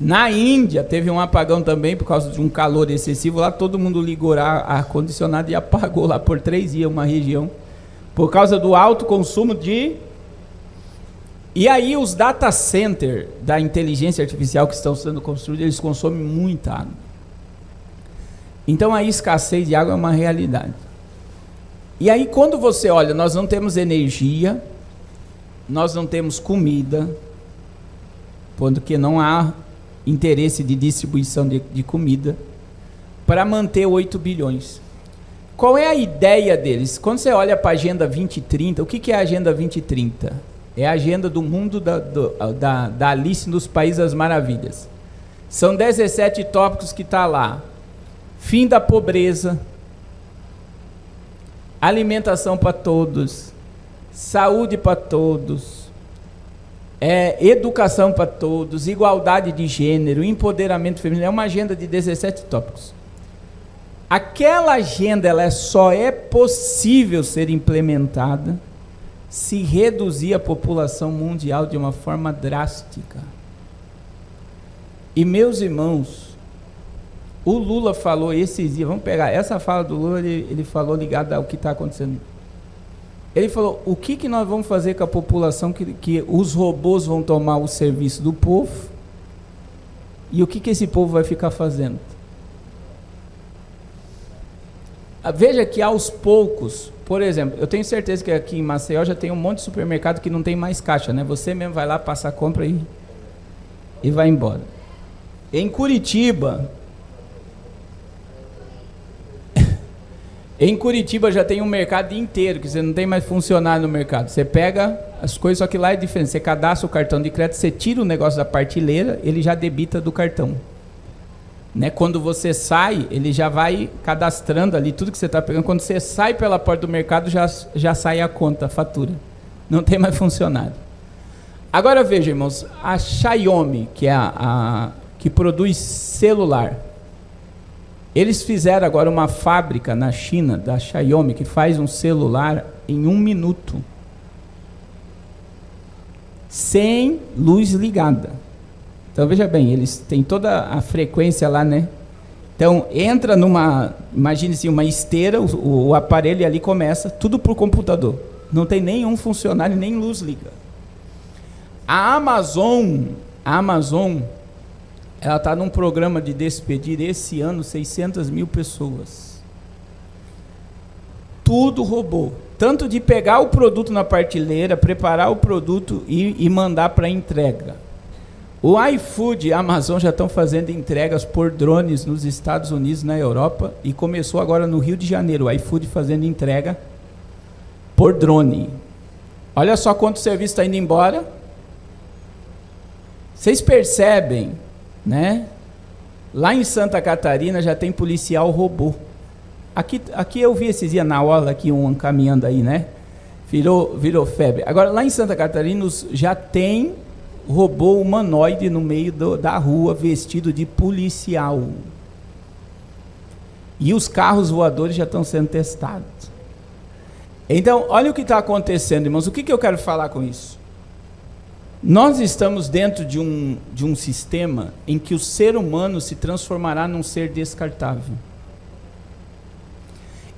Na Índia teve um apagão também por causa de um calor excessivo, lá todo mundo ligou ar-condicionado e apagou lá por 3 dias uma região, por causa do alto consumo de... E aí os data centers da inteligência artificial que estão sendo construídos, eles consomem muita água. Então a escassez de água é uma realidade. E aí quando você olha, nós não temos energia, nós não temos comida, porque não há interesse de distribuição de comida, para manter 8 bilhões. Qual é a ideia deles? Quando você olha para a Agenda 2030, o que é a Agenda 2030? É a agenda do mundo da Alice nos Países das Maravilhas. São 17 tópicos que está lá. Fim da pobreza, alimentação para todos, saúde para todos, educação para todos, igualdade de gênero, empoderamento feminino. É uma agenda de 17 tópicos. Aquela agenda ela só é possível ser implementada se reduzir a população mundial de uma forma drástica. E, meus irmãos, o Lula falou esses dias, vamos pegar essa fala do Lula, ele falou ligado ao que está acontecendo. Ele falou, o que nós vamos fazer com a população que os robôs vão tomar o serviço do povo e o que esse povo vai ficar fazendo? Veja que aos poucos, por exemplo, eu tenho certeza que aqui em Maceió já tem um monte de supermercado que não tem mais caixa, né? Você mesmo vai lá, passa a compra e vai embora. Em Curitiba já tem um mercado inteiro, que você não tem mais funcionário no mercado. Você pega as coisas, só que lá é diferente. Você cadastra o cartão de crédito, você tira o negócio da partilheira, ele já debita do cartão. Né? Quando você sai, ele já vai cadastrando ali tudo que você está pegando. Quando você sai pela porta do mercado, já sai a conta, a fatura. Não tem mais funcionário. Agora veja, irmãos, a Xiaomi, que é que produz celular, eles fizeram agora uma fábrica na China, da Xiaomi, que faz um celular em 1 minuto, sem luz ligada. Então veja bem, eles têm toda a frequência lá, né? Então entra imagine assim, uma esteira, o aparelho ali começa, tudo por computador. Não tem nenhum funcionário, nem luz liga. A Amazon, ela está num programa de despedir esse ano 600 mil pessoas. Tudo robô. Tanto de pegar o produto na partilheira, preparar o produto e mandar para entrega. O iFood e a Amazon já estão fazendo entregas por drones nos Estados Unidos, na Europa, e começou agora no Rio de Janeiro, o iFood fazendo entrega por drone. Olha só quanto serviço está indo embora. Vocês percebem, né? Lá em Santa Catarina já tem policial robô. Aqui eu vi esses dias na aula, aqui um caminhando aí, né? Virou febre. Agora lá em Santa Catarina já tem robô humanoide no meio da rua, vestido de policial. E os carros voadores já estão sendo testados. Então, olha o que está acontecendo, irmãos. O que eu quero falar com isso? Nós estamos dentro de um sistema em que o ser humano se transformará num ser descartável.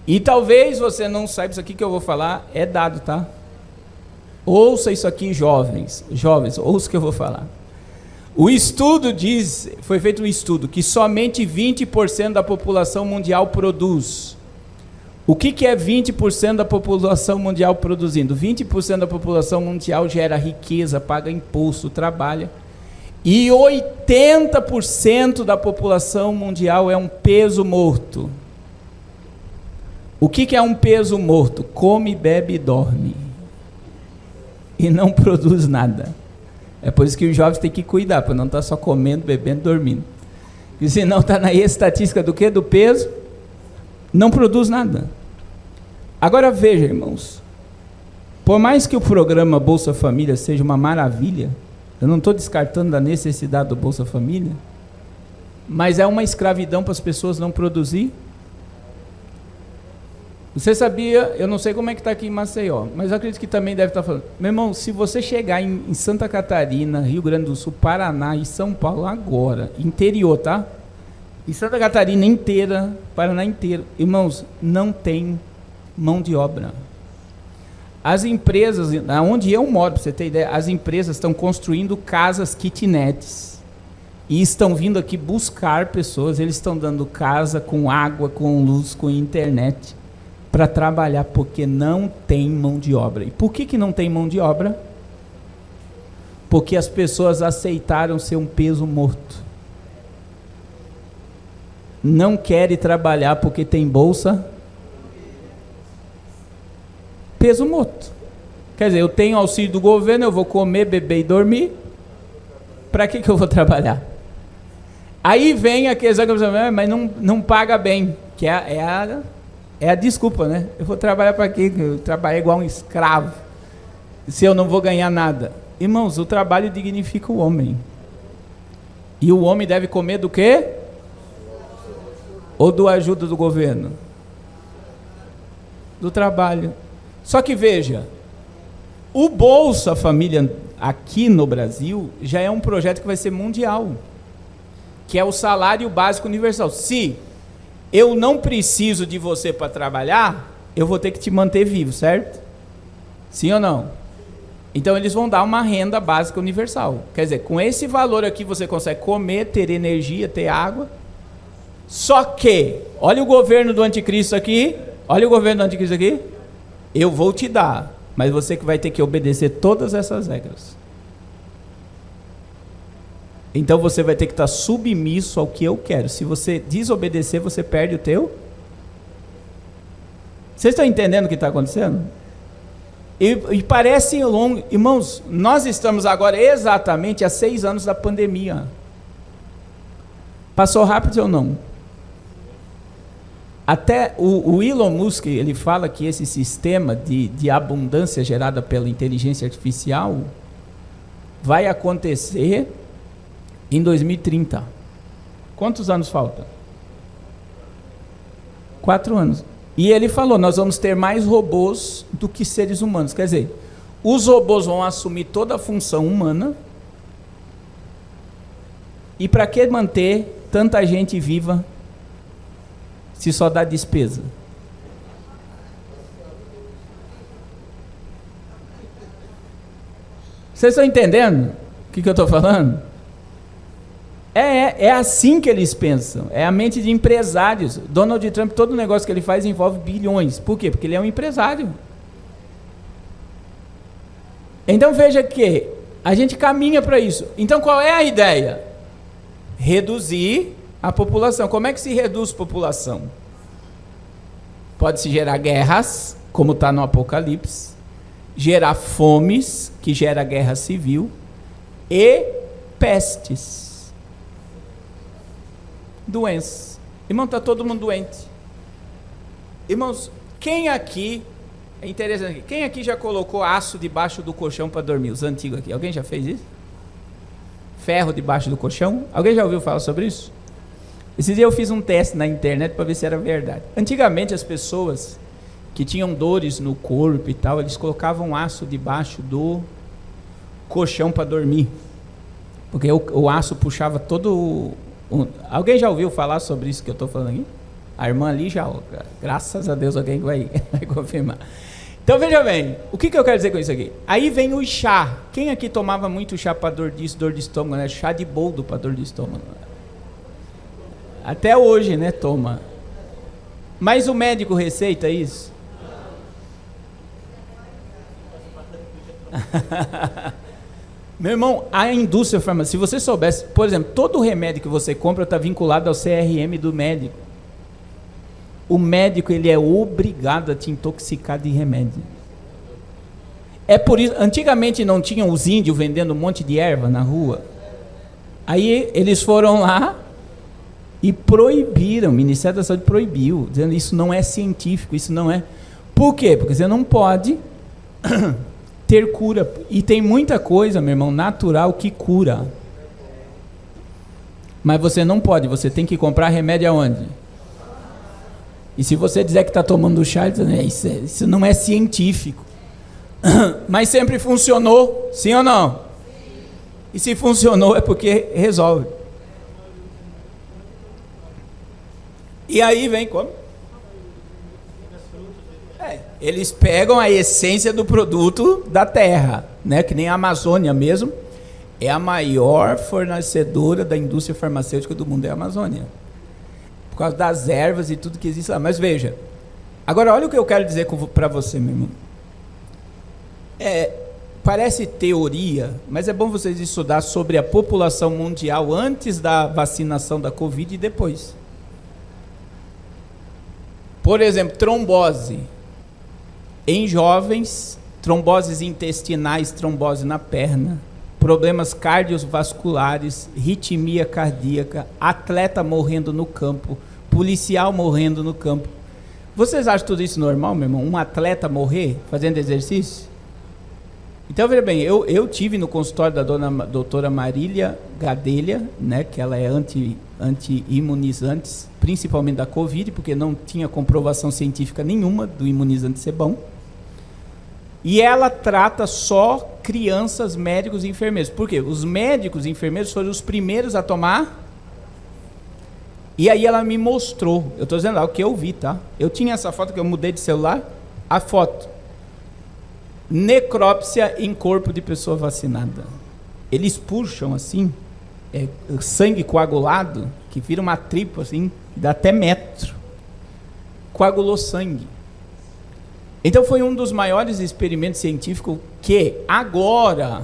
E talvez você não saiba, isso aqui que eu vou falar é dado, tá? Ouça isso aqui, jovens, ouça o que eu vou falar. O estudo foi feito um estudo que somente 20% da população mundial produz. O que é 20% da população mundial produzindo? 20% da população mundial gera riqueza, paga imposto, trabalha. E 80% da população mundial é um peso morto. O que é um peso morto? Come, bebe e dorme. E não produz nada. É por isso que os jovens têm que cuidar, para não estar só comendo, bebendo, dormindo. Porque senão está na estatística do quê? Do peso. Não produz nada. Agora veja, irmãos. Por mais que o programa Bolsa Família seja uma maravilha, eu não estou descartando a necessidade do Bolsa Família, mas é uma escravidão para as pessoas não produzir. Você sabia, eu não sei como é que está aqui em Maceió, mas eu acredito que também deve estar falando. Meu irmão, se você chegar em Santa Catarina, Rio Grande do Sul, Paraná e São Paulo agora, interior, tá? Em Santa Catarina inteira, Paraná inteiro, irmãos, não tem mão de obra. As empresas, onde eu moro, para você ter ideia, as empresas estão construindo casas kitnets e estão vindo aqui buscar pessoas, eles estão dando casa com água, com luz, com internet, para trabalhar, porque não tem mão de obra. E por que não tem mão de obra? Porque as pessoas aceitaram ser um peso morto. Não querem trabalhar porque tem bolsa. Peso morto. Quer dizer, eu tenho auxílio do governo, eu vou comer, beber e dormir. Para que eu vou trabalhar? Aí vem a questão que mas não paga bem, que é a desculpa, né? Eu vou trabalhar para quê? Eu trabalho igual um escravo, se eu não vou ganhar nada. Irmãos, o trabalho dignifica o homem. E o homem deve comer do quê? Ou do ajuda do governo? Do trabalho. Só que veja, o Bolsa Família aqui no Brasil já é um projeto que vai ser mundial, que é o salário básico universal. Se eu não preciso de você para trabalhar, eu vou ter que te manter vivo, certo? Sim ou não? Então eles vão dar uma renda básica universal. Quer dizer, com esse valor aqui você consegue comer, ter energia, ter água. Só que, olha o governo do anticristo aqui, eu vou te dar, mas você que vai ter que obedecer todas essas regras. Então você vai ter que estar submisso ao que eu quero. Se você desobedecer, você perde o teu. Vocês estão entendendo o que está acontecendo? E parece longo. Irmãos, nós estamos agora exatamente há 6 anos da pandemia. Passou rápido ou não? Até o Elon Musk, ele fala que esse sistema de abundância gerada pela inteligência artificial vai acontecer em 2030. Quantos anos falta? 4 anos. E ele falou, nós vamos ter mais robôs do que seres humanos. Quer dizer, os robôs vão assumir toda a função humana. E para que manter tanta gente viva se só dá despesa? Vocês estão entendendo o que eu estou falando? É assim que eles pensam. É a mente de empresários. Donald Trump, todo negócio que ele faz envolve bilhões. Por quê? Porque ele é um empresário. Então veja que a gente caminha para isso. Então qual é a ideia? Reduzir a população. Como é que se reduz a população? Pode-se gerar guerras, como está no Apocalipse, gerar fomes, que gera guerra civil, e pestes. Doenças. Irmão, está todo mundo doente. Irmãos, quem aqui, é interessante, quem aqui já colocou aço debaixo do colchão para dormir? Os antigos aqui, alguém já fez isso? Ferro debaixo do colchão? Alguém já ouviu falar sobre isso? Esse dia eu fiz um teste na internet para ver se era verdade. Antigamente as pessoas que tinham dores no corpo e tal, eles colocavam aço debaixo do colchão para dormir. Porque o aço puxava todo... Alguém já ouviu falar sobre isso que eu estou falando aqui? A irmã ali já, graças a Deus alguém vai confirmar. Então veja bem, o que eu quero dizer com isso aqui? Aí vem o chá. Quem aqui tomava muito chá para dor de estômago, né? Chá de boldo para dor de estômago. Até hoje, né, toma. Mas o médico receita isso? Meu irmão, a indústria farmacêutica, se você soubesse, por exemplo, todo remédio que você compra está vinculado ao CRM do médico. O médico, ele é obrigado a te intoxicar de remédio. É por isso, antigamente não tinham os índios vendendo um monte de erva na rua. Aí eles foram lá e proibiram, o Ministério da Saúde proibiu, dizendo isso não é científico, isso não é... Por quê? Porque você não pode... ter cura, e tem muita coisa, meu irmão, natural que cura, mas você não pode, você tem que comprar remédio aonde? E se você dizer que está tomando chá, isso não é científico, mas sempre funcionou, sim ou não? E se funcionou é porque resolve. E aí vem como? Eles pegam a essência do produto da terra, né? Que nem a Amazônia mesmo, é a maior fornecedora da indústria farmacêutica do mundo, é a Amazônia. Por causa das ervas e tudo que existe lá. Mas veja, agora olha o que eu quero dizer para você, meu irmão. Parece teoria, mas é bom vocês estudar sobre a população mundial antes da vacinação da Covid e depois. Por exemplo, trombose. Em jovens tromboses intestinais, trombose na perna, problemas cardiovasculares, ritmia cardíaca, atleta morrendo no campo, policial morrendo no campo. Vocês acham tudo isso normal, meu irmão? Um atleta morrer fazendo exercício? Então, veja bem, eu tive no consultório da doutora Marília Gadelha, né, que ela é anti-imunizantes, principalmente da Covid, porque não tinha comprovação científica nenhuma do imunizante ser bom. E ela trata só crianças, médicos e enfermeiros. Por quê? Os médicos e enfermeiros foram os primeiros a tomar. E aí ela me mostrou, eu estou dizendo lá o que eu vi, tá? Eu tinha essa foto que eu mudei de celular, a foto. Necrópsia em corpo de pessoa vacinada. Eles puxam assim, sangue coagulado, que vira uma tripa assim, dá até metro. Coagulou sangue. Então foi um dos maiores experimentos científicos que agora,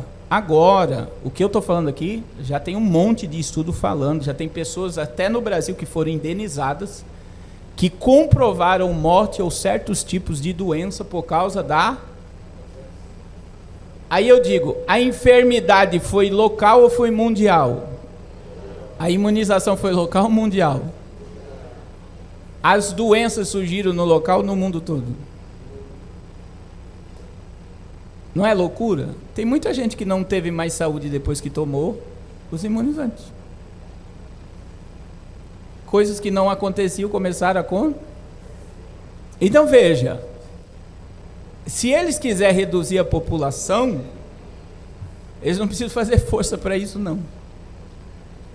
o que eu estou falando aqui, já tem um monte de estudo falando, já tem pessoas até no Brasil que foram indenizadas, que comprovaram morte ou certos tipos de doença por causa da... Aí eu digo, a enfermidade foi local ou foi mundial? A imunização foi local ou mundial? As doenças surgiram no local ou no mundo todo? Não é loucura? Tem muita gente que não teve mais saúde depois que tomou os imunizantes. Coisas que não aconteciam começaram a acontecer. Então veja, se eles quiserem reduzir a população, eles não precisam fazer força para isso, não.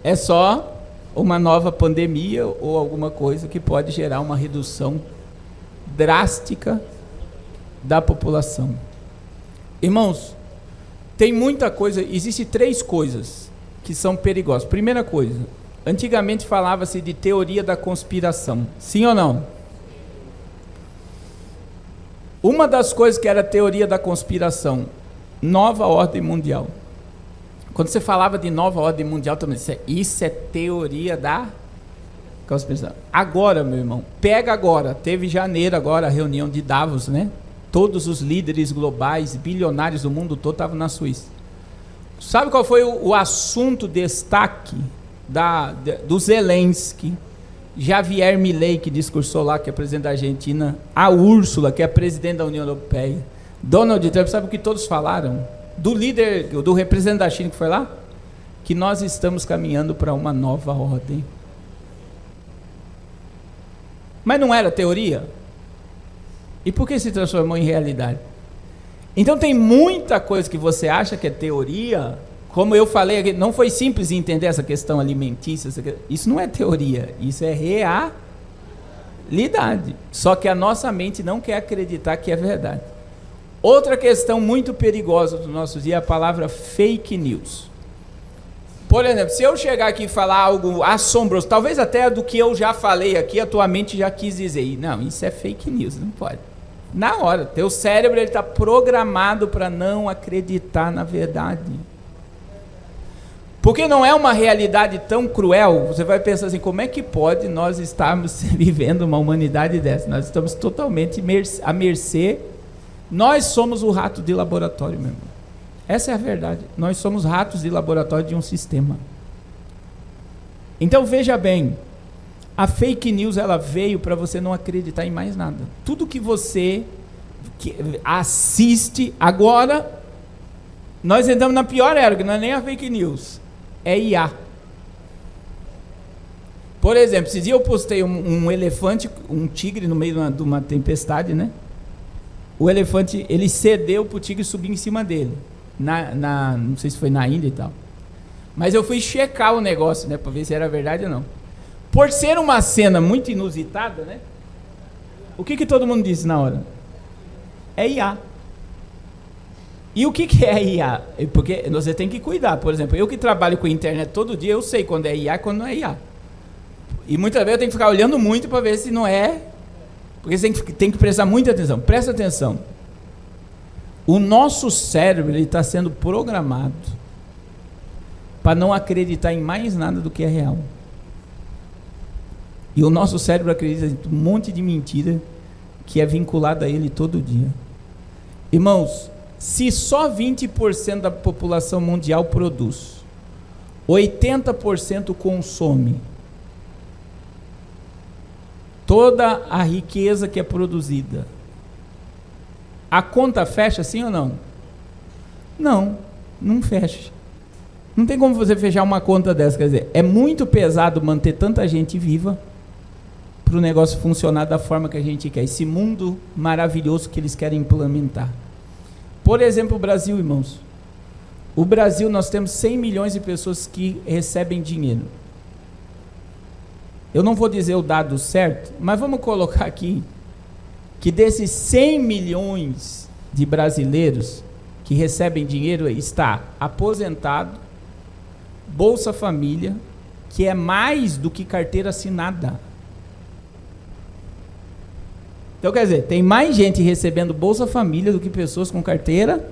É só uma nova pandemia ou alguma coisa que pode gerar uma redução drástica da população. Irmãos, tem muita coisa, existem 3 coisas que são perigosas. Primeira coisa, antigamente falava-se de teoria da conspiração, sim ou não? Uma das coisas que era teoria da conspiração, nova ordem mundial. Quando você falava de nova ordem mundial, também isso é teoria da conspiração. Agora, meu irmão, pega agora, teve em janeiro agora a reunião de Davos, né? Todos os líderes globais, bilionários do mundo todo estavam na Suíça. Sabe qual foi o assunto destaque do Zelensky, Javier Milei, que discursou lá, que é presidente da Argentina, a Úrsula, que é presidente da União Europeia, Donald Trump, sabe o que todos falaram? Do líder, do representante da China que foi lá? Que nós estamos caminhando para uma nova ordem. Mas não era teoria? E por que se transformou em realidade? Então tem muita coisa que você acha que é teoria, como eu falei aqui, não foi simples entender essa questão alimentícia, isso não é teoria, isso é realidade. Só que a nossa mente não quer acreditar que é verdade. Outra questão muito perigosa do nosso dia é a palavra fake news. Por exemplo, se eu chegar aqui e falar algo assombroso, talvez até do que eu já falei aqui, a tua mente já quis dizer, não, isso é fake news, não pode. Na hora, teu cérebro está programado para não acreditar na verdade. Porque não é uma realidade tão cruel, você vai pensar assim, como é que pode nós estarmos vivendo uma humanidade dessa? Nós estamos totalmente à mercê, nós somos o rato de laboratório mesmo. Essa é a verdade, nós somos ratos de laboratório de um sistema. Então veja bem, a fake news ela veio para você não acreditar em mais nada. Tudo que você assiste, agora nós entramos na pior era, que não é nem a fake news, é IA. Por exemplo, esses dias eu postei um elefante, um tigre no meio de uma tempestade, né? O elefante, ele cedeu para o tigre subir em cima dele. Não sei se foi na Índia e tal. Mas eu fui checar o negócio, né? Para ver se era verdade ou não. Por ser uma cena muito inusitada, né? O que todo mundo disse na hora? É IA. E o que é IA? Porque você tem que cuidar. Por exemplo, eu que trabalho com internet todo dia, eu sei quando é IA e quando não é IA. E muitas vezes eu tenho que ficar olhando muito para ver se não é. Porque você tem que prestar muita atenção. Presta atenção. O nosso cérebro está sendo programado para não acreditar em mais nada do que é real. E o nosso cérebro acredita em um monte de mentira que é vinculada a ele todo dia. Irmãos, se só 20% da população mundial produz, 80% consome, toda a riqueza que é produzida, a conta fecha sim ou não? Não, não fecha. Não tem como você fechar uma conta dessa. Quer dizer, é muito pesado manter tanta gente viva para o negócio funcionar da forma que a gente quer. Esse mundo maravilhoso que eles querem implementar. Por exemplo, o Brasil, irmãos. O Brasil, nós temos 100 milhões de pessoas que recebem dinheiro. Eu não vou dizer o dado certo, mas vamos colocar aqui que desses 100 milhões de brasileiros que recebem dinheiro, está aposentado, Bolsa Família, que é mais do que carteira assinada. Então, quer dizer, tem mais gente recebendo Bolsa Família do que pessoas com carteira.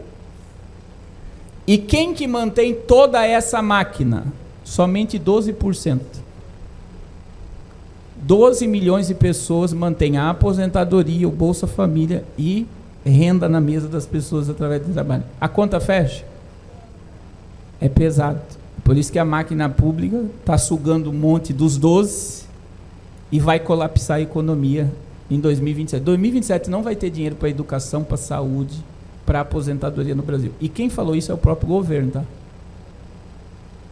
E quem que mantém toda essa máquina? Somente 12%. 12 milhões de pessoas mantêm a aposentadoria, o Bolsa Família e renda na mesa das pessoas através do trabalho. A conta fecha? É pesado. Por isso que a máquina pública está sugando um monte dos 12 e vai colapsar a economia em 2027. 2027 não vai ter dinheiro para educação, para saúde, para aposentadoria no Brasil. E quem falou isso é o próprio governo, tá?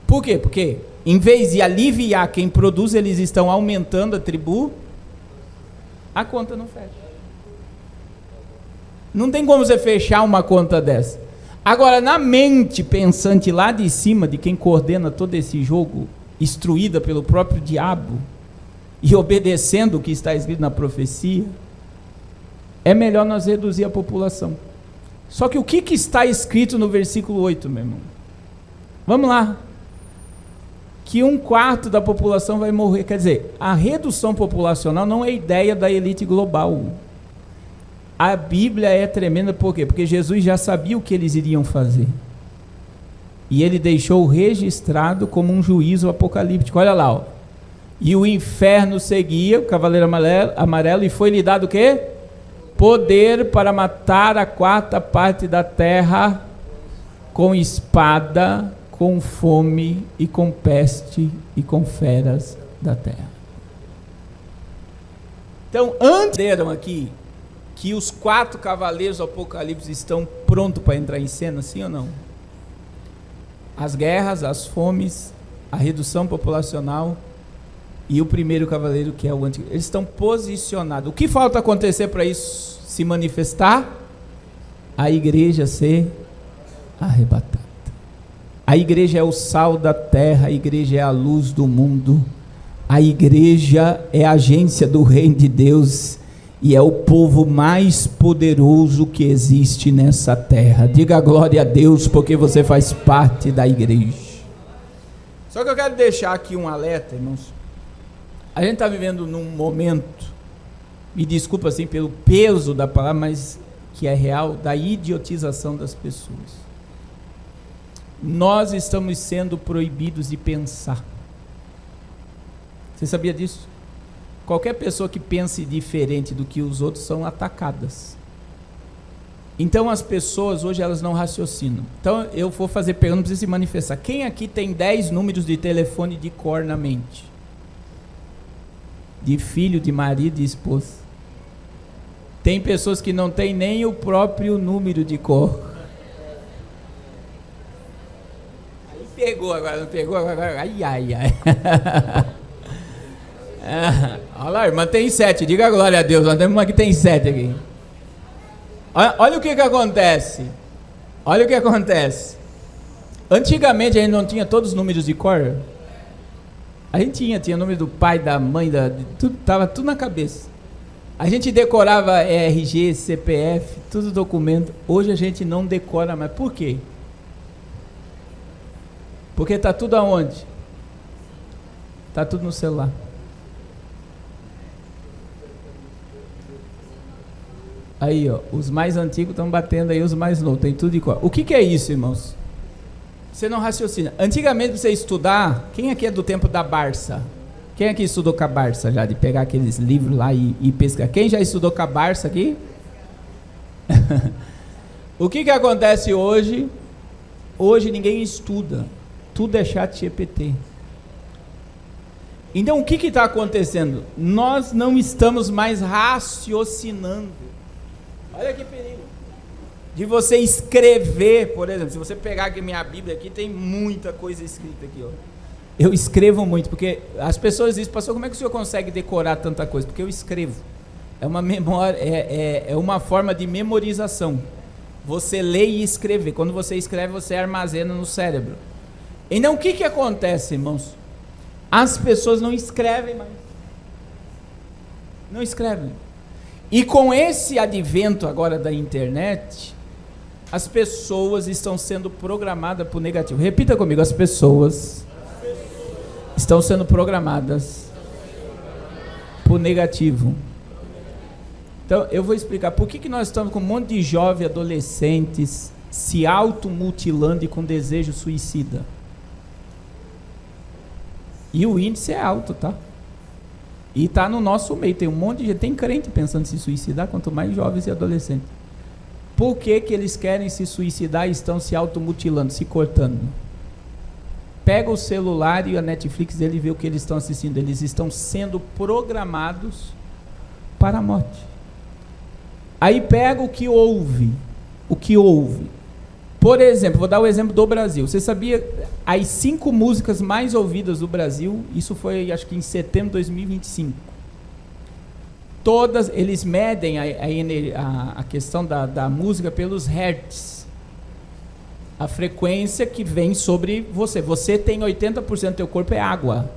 Por quê? Porque em vez de aliviar quem produz, eles estão aumentando a tribo, a conta não fecha. Não tem como você fechar uma conta dessa. Agora, na mente pensante lá de cima, de quem coordena todo esse jogo, instruída pelo próprio diabo, e obedecendo o que está escrito na profecia, é melhor nós reduzir a população. Só que o que está escrito no versículo 8, meu irmão? Vamos lá. Que 1/4 da população vai morrer. Quer dizer, a redução populacional não é ideia da elite global. A Bíblia é tremenda, por quê? Porque Jesus já sabia o que eles iriam fazer. E ele deixou registrado como um juízo apocalíptico. Olha lá, ó. E o inferno seguia, o cavaleiro amarelo, e foi lhe dado o quê? Poder para matar a 1/4 da terra com espada, com fome e com peste e com feras da terra. Então, antes aqui que os 4 cavaleiros do Apocalipse estão prontos para entrar em cena, sim ou não? As guerras, as fomes, a redução populacional e o primeiro cavaleiro, que é o antigo, eles estão posicionados. O que falta acontecer para isso se manifestar? A igreja ser arrebatada. A igreja é o sal da terra, a igreja é a luz do mundo, a igreja é a agência do reino de Deus e é o povo mais poderoso que existe nessa terra. Diga glória a Deus, porque você faz parte da igreja. Só que eu quero deixar aqui um alerta, irmãos. A gente está vivendo num momento, me desculpa assim pelo peso da palavra, mas que é real, da idiotização das pessoas. Nós estamos sendo proibidos de pensar. Você sabia disso? Qualquer pessoa que pense diferente do que os outros são atacadas. Então as pessoas hoje elas não raciocinam. Então eu vou fazer pergunta para você se manifestar. Quem aqui tem 10 números de telefone de cor na mente? De filho, de marido, de esposa. Tem pessoas que não têm nem o próprio número de cor. Aí pegou agora, não pegou agora? Ai, ai, ai. Olha lá, irmã, tem 7, diga glória a Deus, nós temos uma que tem 7 aqui. Olha o que acontece. Olha o que acontece. Antigamente a gente não tinha todos os números de cor. A gente tinha o número do pai, da mãe, estava tudo na cabeça. A gente decorava RG, CPF, tudo documento. Hoje a gente não decora mais. Por quê? Porque está tudo aonde? Está tudo no celular. Aí, ó, os mais antigos estão batendo aí os mais novos, tem tudo de cor. O que é isso, irmãos? Você não raciocina. Antigamente, para você estudar, quem aqui é do tempo da Barça? Quem aqui estudou com a Barça já, de pegar aqueles livros lá e pescar? Quem já estudou com a Barça aqui? O que acontece hoje? Hoje ninguém estuda. Tudo é ChatGPT. Então o que está acontecendo? Nós não estamos mais raciocinando. Olha que perigo. De você escrever, por exemplo, se você pegar aqui minha Bíblia, aqui tem muita coisa escrita aqui, ó. Eu escrevo muito, porque as pessoas dizem, pastor, como é que o senhor consegue decorar tanta coisa? Porque eu escrevo. É uma memória, é uma forma de memorização. Você lê e escreve. Quando você escreve, você armazena no cérebro. Então, o que acontece, irmãos? As pessoas não escrevem mais. Não escrevem. E com esse advento agora da internet, as pessoas estão sendo programadas por negativo. Repita comigo, as pessoas estão sendo programadas por negativo. Então, eu vou explicar por que nós estamos com um monte de jovens adolescentes se automutilando e com desejo suicida. E o índice é alto, tá? E está no nosso meio, tem um monte de gente, tem crente pensando em se suicidar, quanto mais jovens e adolescentes. Por que eles querem se suicidar e estão se automutilando, se cortando? Pega o celular e a Netflix dele e vê o que eles estão assistindo. Eles estão sendo programados para a morte. Aí pega o que ouve. Por exemplo, vou dar o exemplo do Brasil. Você sabia as 5 músicas mais ouvidas do Brasil? Isso foi, acho que em setembro de 2025. Todas, eles medem a questão da música pelos hertz. A frequência que vem sobre você. Você tem 80% do teu corpo é água.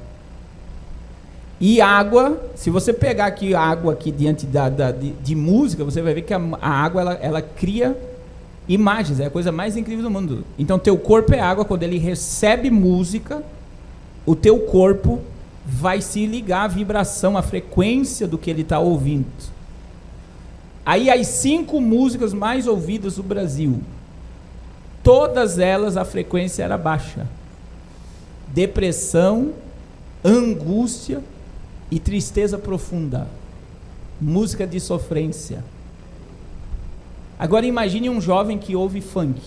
E água, se você pegar aqui a água aqui diante de música, você vai ver que a água ela cria imagens, é a coisa mais incrível do mundo. Então teu corpo é água, quando ele recebe música, o teu corpo vai se ligar à vibração, à frequência do que ele está ouvindo. Aí as 5 músicas mais ouvidas do Brasil, todas elas a frequência era baixa. Depressão, angústia e tristeza profunda. Música de sofrência. Agora imagine um jovem que ouve funk.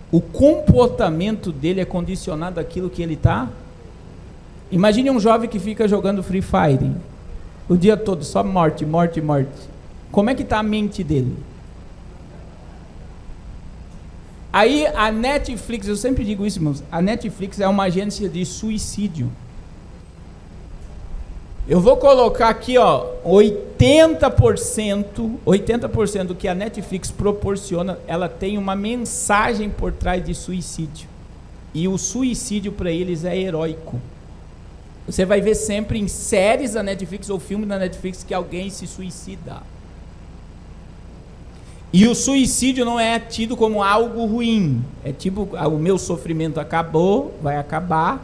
O comportamento dele é condicionado àquilo que ele está. Imagine um jovem que fica jogando Free Fire o dia todo, só morte, morte, morte. Como é que está a mente dele? Aí a Netflix, eu sempre digo isso, irmãos, a Netflix é uma agência de suicídio. Eu vou colocar aqui, ó, 80% do que a Netflix proporciona, ela tem uma mensagem por trás de suicídio. E o suicídio para eles é heróico. Você vai ver sempre em séries da Netflix ou filmes da Netflix que alguém se suicida. E o suicídio não é tido como algo ruim. É tipo, o meu sofrimento acabou, vai acabar.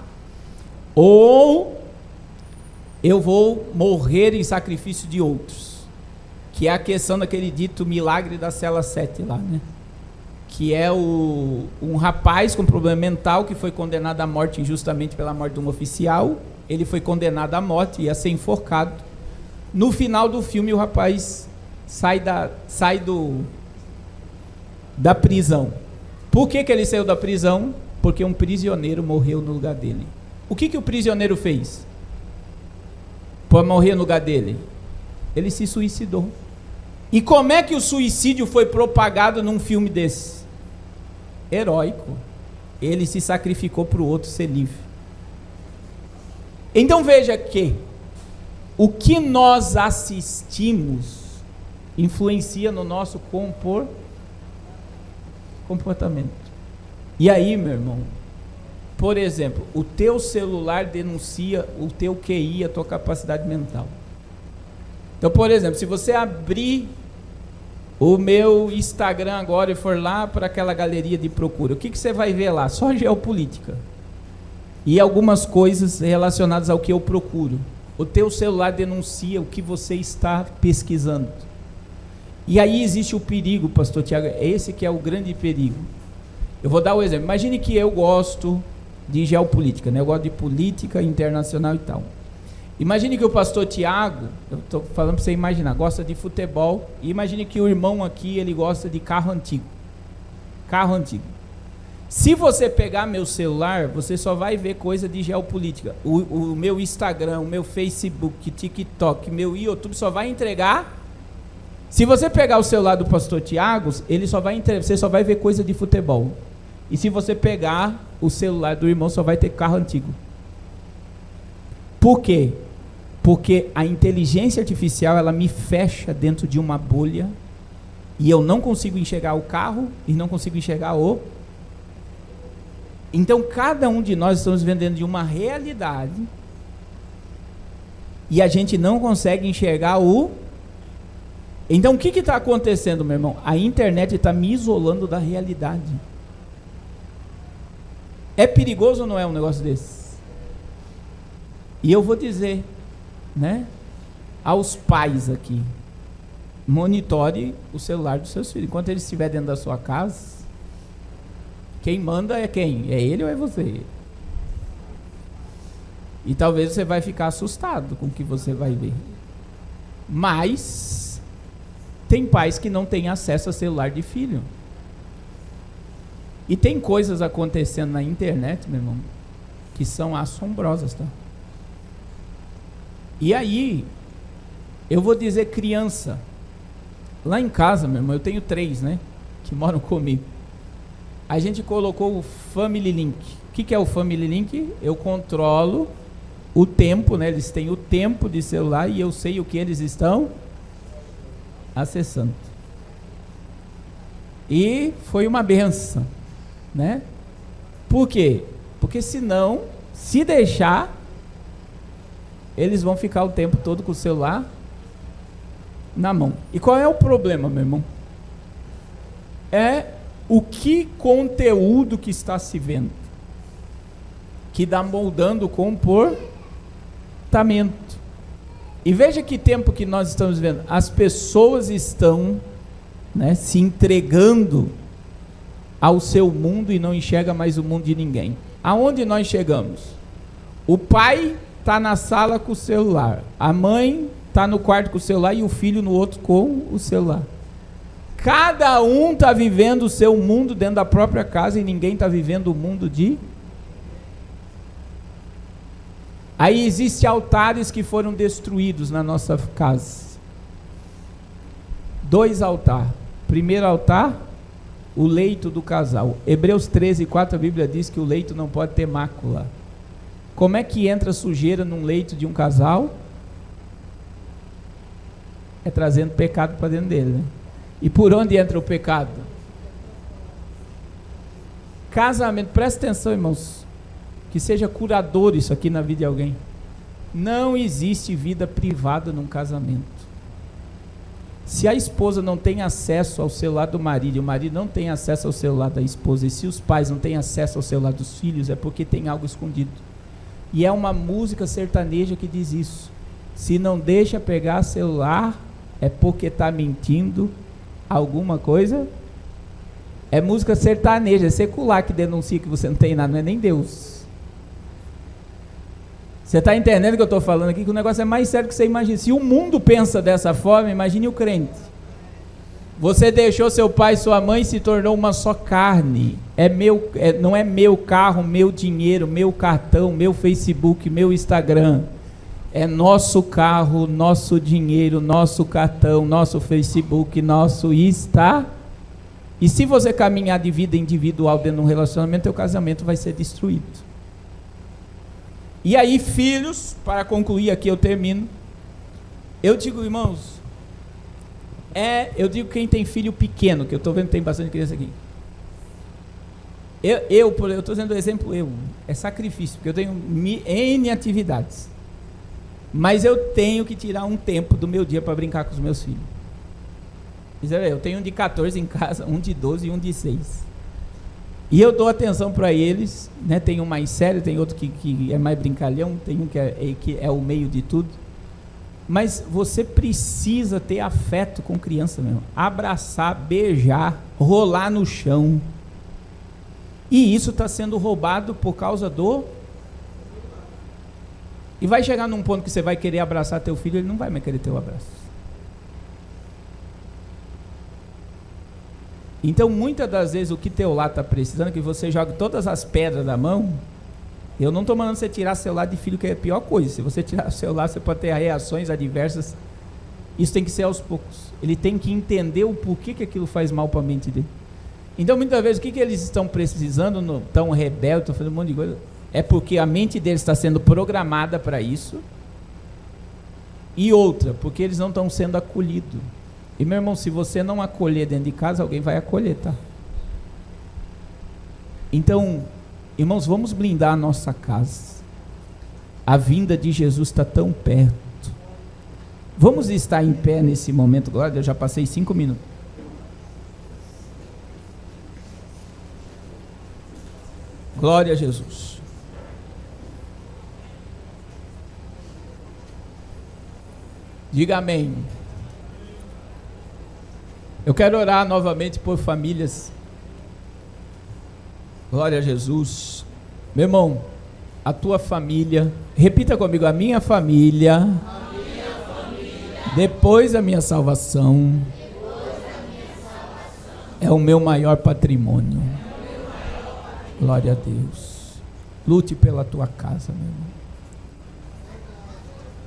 Ou eu vou morrer em sacrifício de outros. Que é a questão daquele dito milagre da cela 7 lá, né? Que é um rapaz com problema mental que foi condenado à morte injustamente pela morte de um oficial. Ele foi condenado à morte, ia ser enforcado. No final do filme o rapaz sai da prisão. Por que ele saiu da prisão? Porque um prisioneiro morreu no lugar dele. O que o prisioneiro fez para morrer no lugar dele? Ele se suicidou. E como é que o suicídio foi propagado num filme desse? Heróico. Ele se sacrificou para o outro ser livre. Então veja que o que nós assistimos influencia no nosso comportamento. E aí, meu irmão, por exemplo, o teu celular denuncia o teu QI, a tua capacidade mental. Então, por exemplo, se você abrir o meu Instagram agora e for lá para aquela galeria de procura, o que você vai ver lá? Só geopolítica. E algumas coisas relacionadas ao que eu procuro. O teu celular denuncia o que você está pesquisando. E aí existe o perigo, pastor Tiago, esse que é o grande perigo. Eu vou dar um exemplo. Imagine que eu gosto de geopolítica, né? Eu gosto de política internacional e tal. Imagine que o pastor Tiago, eu estou falando para você imaginar, gosta de futebol, e imagine que o irmão aqui, ele gosta de carro antigo. Carro antigo. Se você pegar meu celular, você só vai ver coisa de geopolítica. O meu Instagram, o meu Facebook, TikTok, meu YouTube só vai entregar. Se você pegar o celular do pastor Tiago, ele só vai você só vai ver coisa de futebol. E se você pegar o celular do irmão, só vai ter carro antigo. Por quê? Porque a inteligência artificial, ela me fecha dentro de uma bolha e eu não consigo enxergar o carro e não consigo enxergar o... Então, cada um de nós estamos vivendo dentro de uma realidade e a gente não consegue enxergar o... Então, o que está acontecendo, meu irmão? A internet está me isolando da realidade. É perigoso ou não é um negócio desse? E eu vou dizer, né, aos pais aqui, monitore o celular dos seus filhos. Enquanto ele estiver dentro da sua casa, quem manda é quem? É ele ou é você? E talvez você vai ficar assustado com o que você vai ver. Mas tem pais que não têm acesso a celular de filho. E tem coisas acontecendo na internet, meu irmão, que são assombrosas, tá? E aí, eu vou dizer criança. Lá em casa, meu irmão, eu tenho 3, né? Que moram comigo. A gente colocou o Family Link. O que é o Family Link? Eu controlo o tempo, né? Eles têm o tempo de celular e eu sei o que eles estão acessando. E foi uma benção, né? Por quê? Porque senão, se deixar, eles vão ficar o tempo todo com o celular na mão. E qual é o problema, meu irmão? É o que conteúdo que está se vendo, que está moldando o comportamento. E veja que tempo que nós estamos vendo. As pessoas estão, né, se entregando ao seu mundo e não enxerga mais o mundo de ninguém. Aonde nós chegamos? O pai está na sala com o celular, a mãe está no quarto com o celular e o filho no outro com o celular. Cada um está vivendo o seu mundo dentro da própria casa e ninguém está vivendo o mundo de... Aí existem altares que foram destruídos na nossa casa. 2 altares. Primeiro altar, o leito do casal. Hebreus 13:4, a Bíblia diz que o leito não pode ter mácula. Como é que entra sujeira num leito de um casal? É trazendo pecado para dentro dele, né? E por onde entra o pecado? Casamento, presta atenção, irmãos, que seja curador isso aqui na vida de alguém. Não existe vida privada num casamento. Se a esposa não tem acesso ao celular do marido, e o marido não tem acesso ao celular da esposa, e se os pais não têm acesso ao celular dos filhos, é porque tem algo escondido. E é uma música sertaneja que diz isso. Se não deixa pegar celular, é porque está mentindo alguma coisa. É música sertaneja, é secular que denuncia que você não tem nada, não é nem Deus. Você está entendendo o que eu estou falando aqui? Que o negócio é mais sério que você imagina. Se o mundo pensa dessa forma, imagine o crente. Você deixou seu pai e sua mãe e se tornou uma só carne. Não é meu carro, meu dinheiro, meu cartão, meu Facebook, meu Instagram. É nosso carro, nosso dinheiro, nosso cartão, nosso Facebook, nosso Insta. E se você caminhar de vida individual dentro de um relacionamento, teu casamento vai ser destruído. E aí, filhos, para concluir aqui eu termino. Eu digo, irmãos, eu digo quem tem filho pequeno, que eu estou vendo que tem bastante criança aqui. Eu estou dizendo o exemplo, é sacrifício, porque eu tenho N atividades. Mas eu tenho que tirar um tempo do meu dia para brincar com os meus filhos. Eu tenho um de 14 em casa, um de 12 e um de 6. E eu dou atenção para eles, né? Tem um mais sério, tem outro que é mais brincalhão, tem um que é o meio de tudo. Mas você precisa ter afeto com criança mesmo. Abraçar, beijar, rolar no chão. E isso está sendo roubado por causa do... E vai chegar num ponto que você vai querer abraçar teu filho, ele não vai mais querer teu abraço. Então, muitas das vezes, o que teu lar está precisando é que você jogue todas as pedras da mão. Eu não estou mandando você tirar celular de filho, que é a pior coisa. Se você tirar o celular, você pode ter reações adversas. Isso tem que ser aos poucos. Ele tem que entender o porquê que aquilo faz mal para a mente dele. Então, muitas vezes, o que eles estão precisando, tão rebeldes, estão fazendo um monte de coisa, é porque a mente deles está sendo programada para isso. E outra, porque eles não estão sendo acolhidos. E, meu irmão, se você não acolher dentro de casa, alguém vai acolher, tá? Então, irmãos, vamos blindar a nossa casa. A vinda de Jesus está tão perto. Vamos estar em pé nesse momento. Glória a Deus, já passei 5 minutos. Glória a Jesus. Diga amém. Eu quero orar novamente por famílias. Glória a Jesus. Meu irmão, a tua família, repita comigo, a minha família, depois da minha salvação, é o meu maior patrimônio. Glória a Deus. Lute pela tua casa, meu irmão.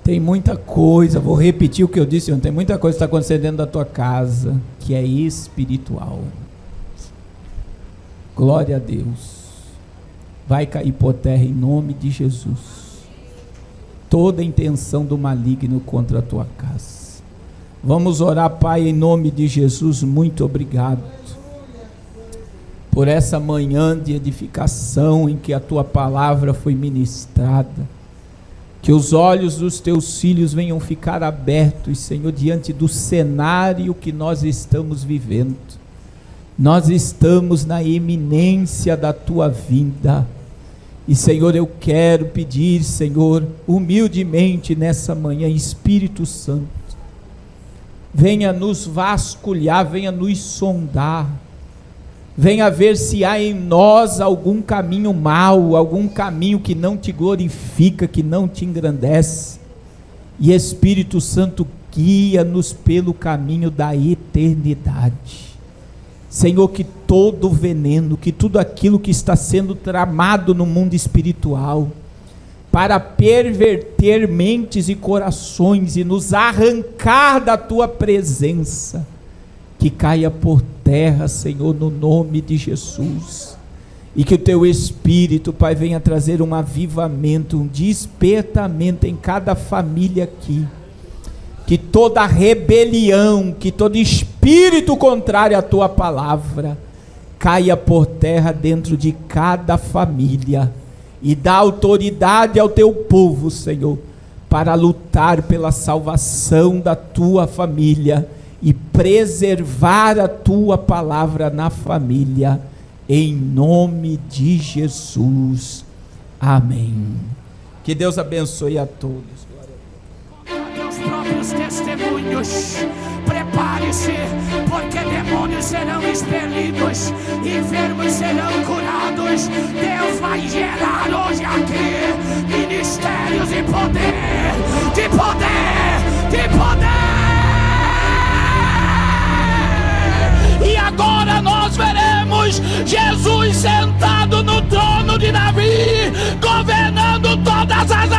Tem muita coisa, vou repetir o que eu disse ontem, tem muita coisa que está acontecendo dentro da tua casa, que é espiritual. Glória a Deus. Vai cair por terra em nome de Jesus. Toda intenção do maligno contra a tua casa. Vamos orar, Pai, em nome de Jesus, muito obrigado por essa manhã de edificação em que a tua palavra foi ministrada. Que os olhos dos teus filhos venham ficar abertos, Senhor, diante do cenário que nós estamos vivendo. Nós estamos na iminência da tua vinda. E, Senhor, eu quero pedir, Senhor, humildemente nessa manhã, Espírito Santo, venha nos vasculhar, venha nos sondar. Venha ver se há em nós algum caminho mau, algum caminho que não te glorifica, que não te engrandece. E Espírito Santo, guia-nos pelo caminho da eternidade. Senhor, que todo veneno, que tudo aquilo que está sendo tramado no mundo espiritual, para perverter mentes e corações e nos arrancar da tua presença, que caia por terra, Senhor, no nome de Jesus, e que o teu Espírito, Pai, venha trazer um avivamento, um despertamento em cada família aqui, que toda rebelião, que todo espírito contrário à tua palavra, caia por terra dentro de cada família, e dá autoridade ao teu povo, Senhor, para lutar pela salvação da tua família, e preservar a tua palavra na família, em nome de Jesus, amém. Que Deus abençoe a todos. Teus próprios testemunhos, prepare-se, porque demônios serão expelidos, enfermos serão curados. Deus vai gerar hoje aqui ministérios de poder, de poder, de poder. E agora nós veremos Jesus sentado no trono de Davi, governando todas as